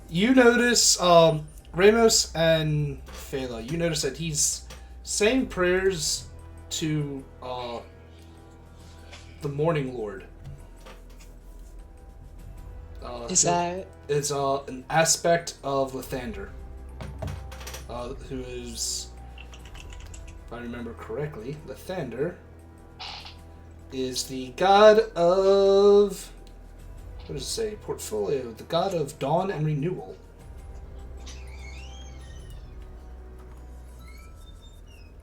You notice, Ramos and Phala, you notice that he's saying prayers to, the Morning Lord. Is that... It's, an aspect of Lathander. Who is, if I remember correctly, Lathander is the god of, what does it say? Portfolio. The god of dawn and renewal.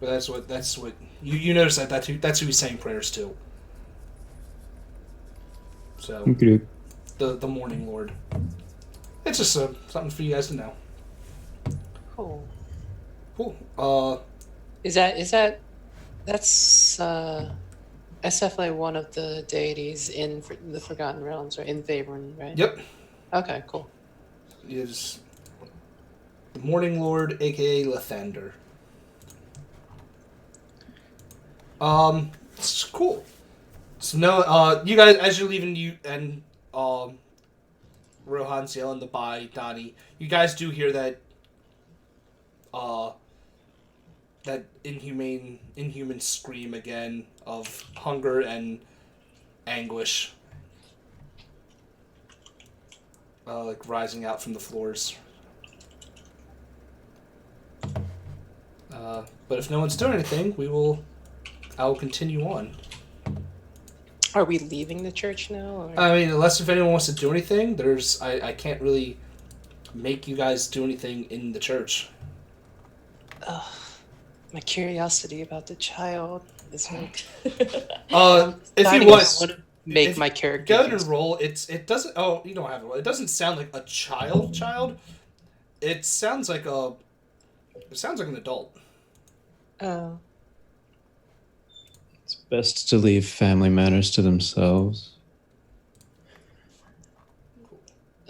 But that's what you notice that's who he's saying prayers to. So Okay. the Morning Lord. It's just something for you guys to know. Cool. Cool. That's definitely one of the deities in the Forgotten Realms, or in Faerun, right? Yep. Okay, cool. Is the Morning Lord, aka Lathander. It's cool. So no, you guys, as you're leaving, you and Rohan's yelling the bye, Donnie. You guys do hear that that inhuman scream again of hunger and anguish, like rising out from the floors. But if no one's doing anything, I will continue on. Are we leaving the church now? Or? I mean, unless if anyone wants to do anything, I can't really make you guys do anything in the church. My curiosity about the child is like... if you want to make my character... Go ahead and roll. It doesn't... Oh, you don't have to roll. It doesn't sound like a child. It sounds like an adult. Oh. It's best to leave family matters to themselves.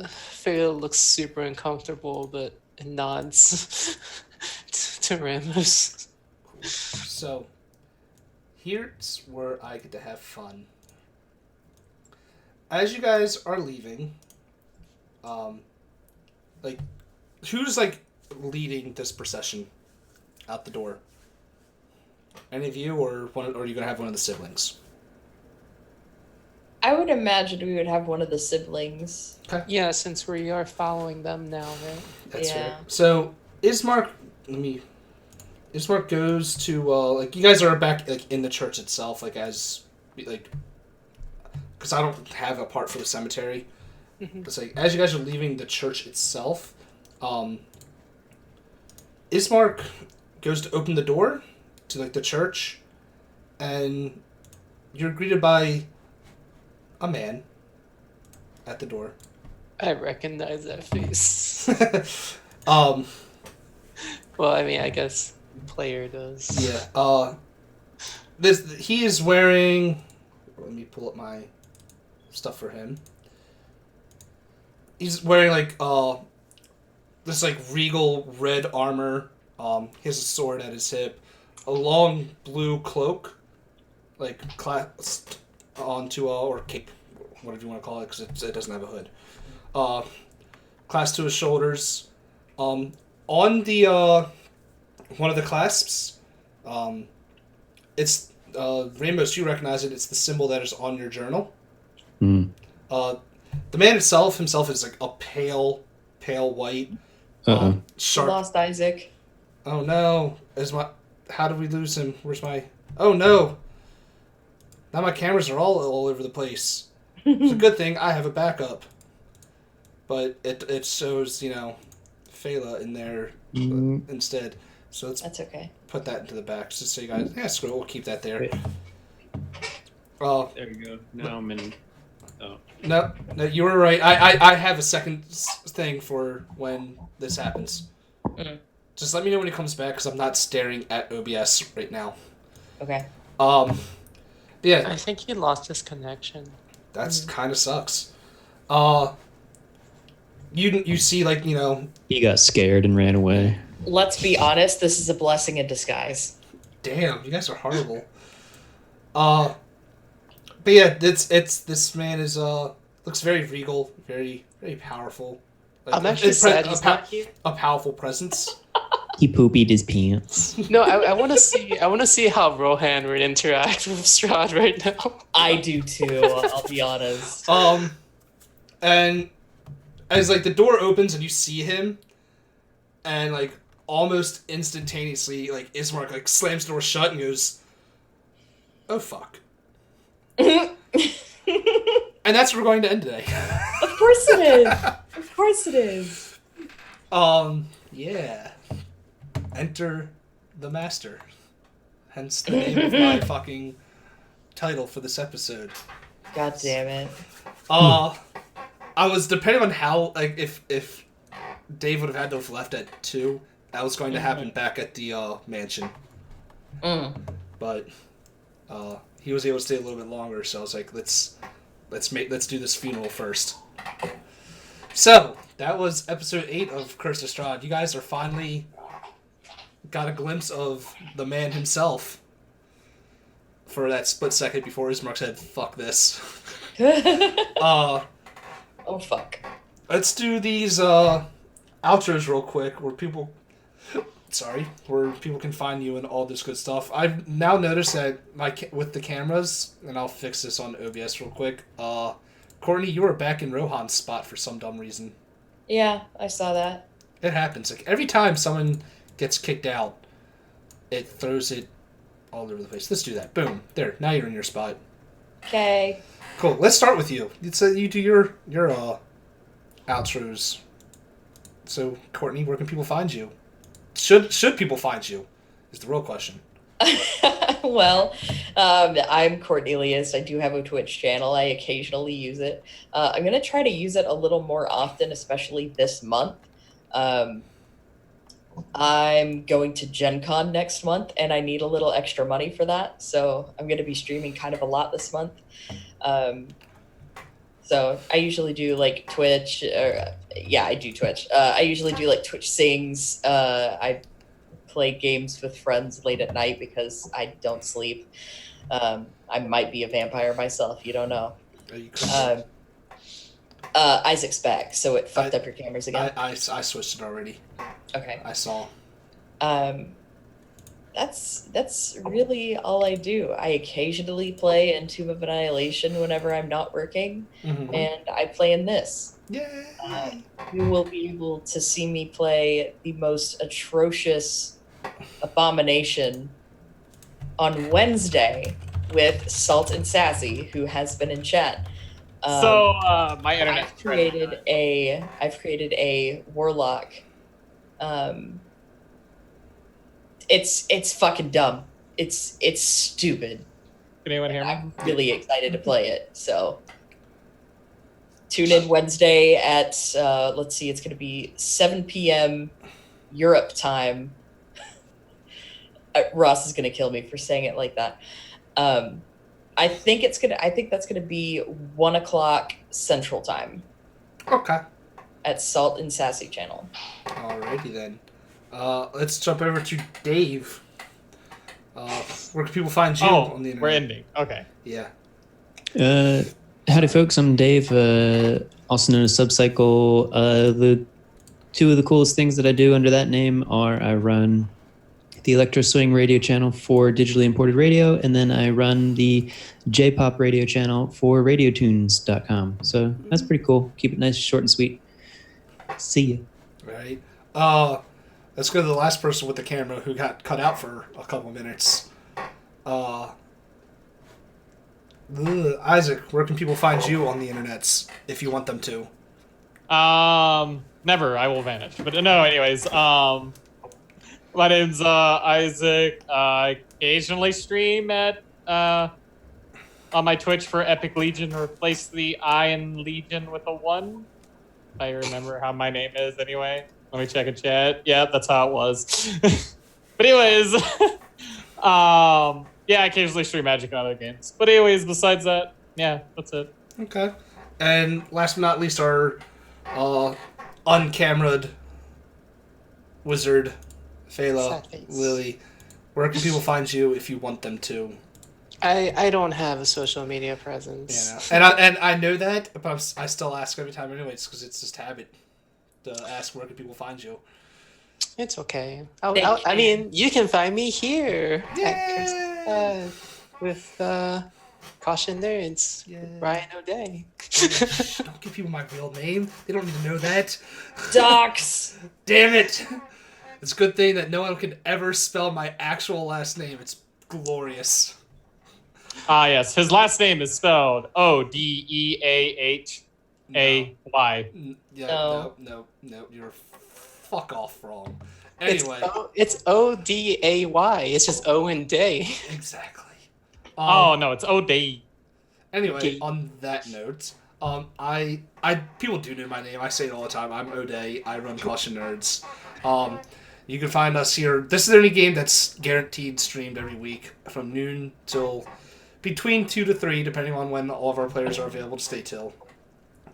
Phil looks super uncomfortable, but nods to Ramos. So, here's where I get to have fun. As you guys are leaving, who's leading this procession out the door? Any of you, or are you gonna have one of the siblings? I would imagine we would have one of the siblings. Okay. Yeah, since we are following them now, right? That's Yeah. right. So Ismark goes to you guys are back in the church itself, because I don't have a part for the cemetery. Mm-hmm. It's as you guys are leaving the church itself, Ismark goes to open the door to the church, and you're greeted by a man at the door. I recognize that face. Well, I mean, I guess player does. yeah. He is wearing. Let me pull up my stuff for him. He's wearing this regal red armor. He has a sword at his hip, a long blue cloak, clasped onto or cape, whatever you want to call it, because it doesn't have a hood. Clasped to his shoulders. On the one of the clasps, it's Rainbows. You recognize it. It's the symbol that is on your journal. Mm. The man himself is a pale white. Sharp. Lost Isaac. Oh no! How did we lose him? Where's my? Oh no! Now my cameras are all over the place. It's a good thing I have a backup. But it shows Phala in there instead. So That's okay. put that into the back just so you guys. Yeah, screw it. We'll keep that there. There you go. Now I'm in. Oh. No, you were right. I have a second thing for when this happens. Mm. Just let me know when it comes back, because I'm not staring at OBS right now. Okay. Yeah. I think he lost his connection. That's kind of sucks. You see He got scared and ran away. Let's be honest, this is a blessing in disguise. Damn, you guys are horrible. But yeah, it's this man is looks very regal, very powerful. Like, I'm actually sad he's not here. A powerful presence. He poopied his pants. No, I want to see how Rohan would interact with Strahd right now. I do too. I'll be honest. And as like the door opens and you see him, and like almost instantaneously, like Ismark like slams the door shut and goes, "Oh fuck." And that's where we're going to end today. Of course it is. Of course it is. Yeah. Enter the Master. Hence the name of my fucking title for this episode. God damn it. I was depending on how, like, if Dave would have had to have left at 2, that was going to happen back at the mansion. But he was able to stay a little bit longer, so I was like, let's do this funeral first. So that was episode 8 of Curse of Strahd. You guys are finally got a glimpse of the man himself for that split second before Ismark said, "Fuck this." Oh fuck. Let's do these outros real quick, where people can find you and all this good stuff. I've now noticed that with the cameras, and I'll fix this on OBS real quick. Courtney, you were back in Rohan's spot for some dumb reason. Yeah, I saw that. It happens. Like every time someone gets kicked out, it throws it all over the place. Let's do that. Boom. There. Now you're in your spot. Okay. Cool. Let's start with you. You do your outros. So, Courtney, where can people find you? Should people find you? Is the real question. Well, I'm Cornelius. I do have a Twitch channel. I occasionally use it. I'm going to try to use it a little more often, especially this month. I'm going to Gen Con next month, and I need a little extra money for that. So I'm going to be streaming kind of a lot this month. So I usually do like Twitch. I do Twitch. I usually do like Twitch Sings. I play games with friends late at night because I don't sleep. I might be a vampire myself. You don't know. Isaac's back, so it fucked up your cameras again. I switched it already. Okay. I saw. That's really all I do. I occasionally play in Tomb of Annihilation whenever I'm not working, and I play in this. Yay! You will be able to see me play the most atrocious abomination on Wednesday with Salt and Sassy, who has been in chat. My internet. I've created a warlock. It's fucking dumb. It's stupid. Can anyone hear me? I'm really excited to play it. So tune in Wednesday at let's see, it's gonna be 7 p.m. Europe time. Ross is gonna kill me for saying it like that. I think that's gonna be 1 o'clock Central Time. Okay. At Salt and Sassy channel. Alrighty then. Let's jump over to Dave. Where can people find you on the internet? We're ending. Okay. Yeah. Howdy, folks. I'm Dave, also known as Subcycle. The two of the coolest things that I do under that name are I run the Electro Swing radio channel for digitally imported radio, and then I run the J-pop radio channel for radiotunes.com. So that's pretty cool. Keep it nice, short, and sweet. See you. Right. Let's go to the last person with the camera who got cut out for a couple minutes. Isaac, where can people find you on the internets if you want them to? Never. I will vanish. But no, anyways. My name's Isaac. I occasionally stream at on my Twitch for Epic Legion. Replace the I in Legion with a 1. If I remember how my name is anyway. Let me check a chat. Yeah, that's how it was. But anyways, yeah, I occasionally stream Magic and other games. But anyways, besides that, yeah, that's it. Okay. And last but not least, our uncameraed wizard, Fela, Sad face. Lily, where can people find you if you want them to? I don't have a social media presence. Yeah, and I know that, but I still ask every time anyways because it's just habit to ask where can people find you. It's okay. I mean, you can find me here Yeah. with Caution Nerds, Ryan O'Day. Don't give people my real name. They don't need to know that. Docs. Damn it. It's a good thing that no one can ever spell my actual last name. It's glorious. Ah, yes. His last name is spelled Odeahay. No. You're fuck off wrong. Anyway. It's Oday. It's just O and Day. Exactly. No, it's O'Day. Anyway, on that note, I people do know my name. I say it all the time. I'm O'Day. I run Caution Nerds. You can find us here. This is the only game that's guaranteed streamed every week from noon till between 2 to 3, depending on when all of our players are available to stay till.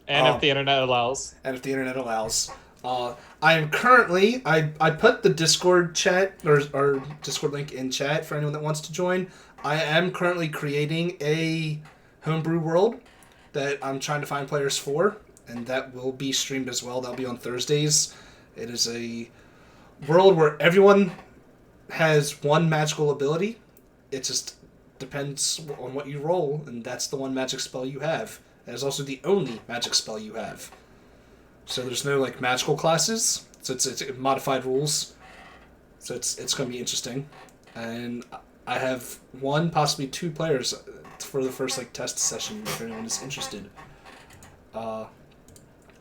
And if the internet allows. I am currently, I put the Discord chat, or Discord link in chat for anyone that wants to join. I am currently creating a homebrew world that I'm trying to find players for, and that will be streamed as well. That'll be on Thursdays. It is a world where everyone has one magical ability. It just depends on what you roll, and that's the one magic spell you have. That is also the only magic spell you have. So there's no like magical classes. So it's modified rules. So it's going to be interesting. And I have one, possibly two players for the first like test session if anyone is interested. Other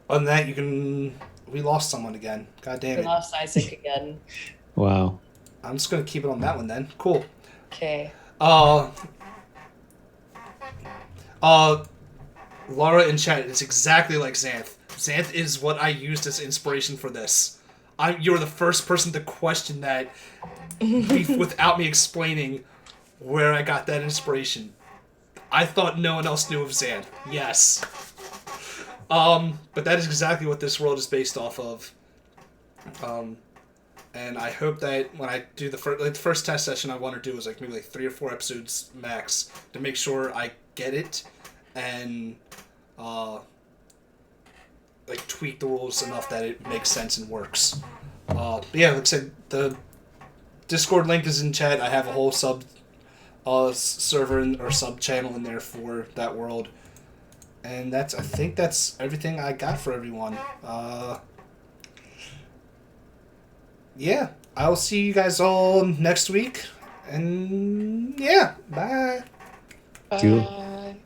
than that, we lost someone again. God damn it. We lost Isaac again. Wow. I'm just going to keep it on that one then. Cool. Okay. Laura in chat, it's exactly like Xanth. Xanth is what I used as inspiration for this. You're the first person to question that without me explaining where I got that inspiration. I thought no one else knew of Xanth. Yes. But that is exactly what this world is based off of. And I hope that when I do the first test session I want to do is like maybe like 3 or 4 episodes max to make sure I get it and like tweak the rules enough that it makes sense and works. But yeah, like I said, the Discord link is in chat. I have a whole sub server or sub channel in there for that world. And I think that's everything I got for everyone. Yeah, I'll see you guys all next week. And yeah, bye. Cool. Bye.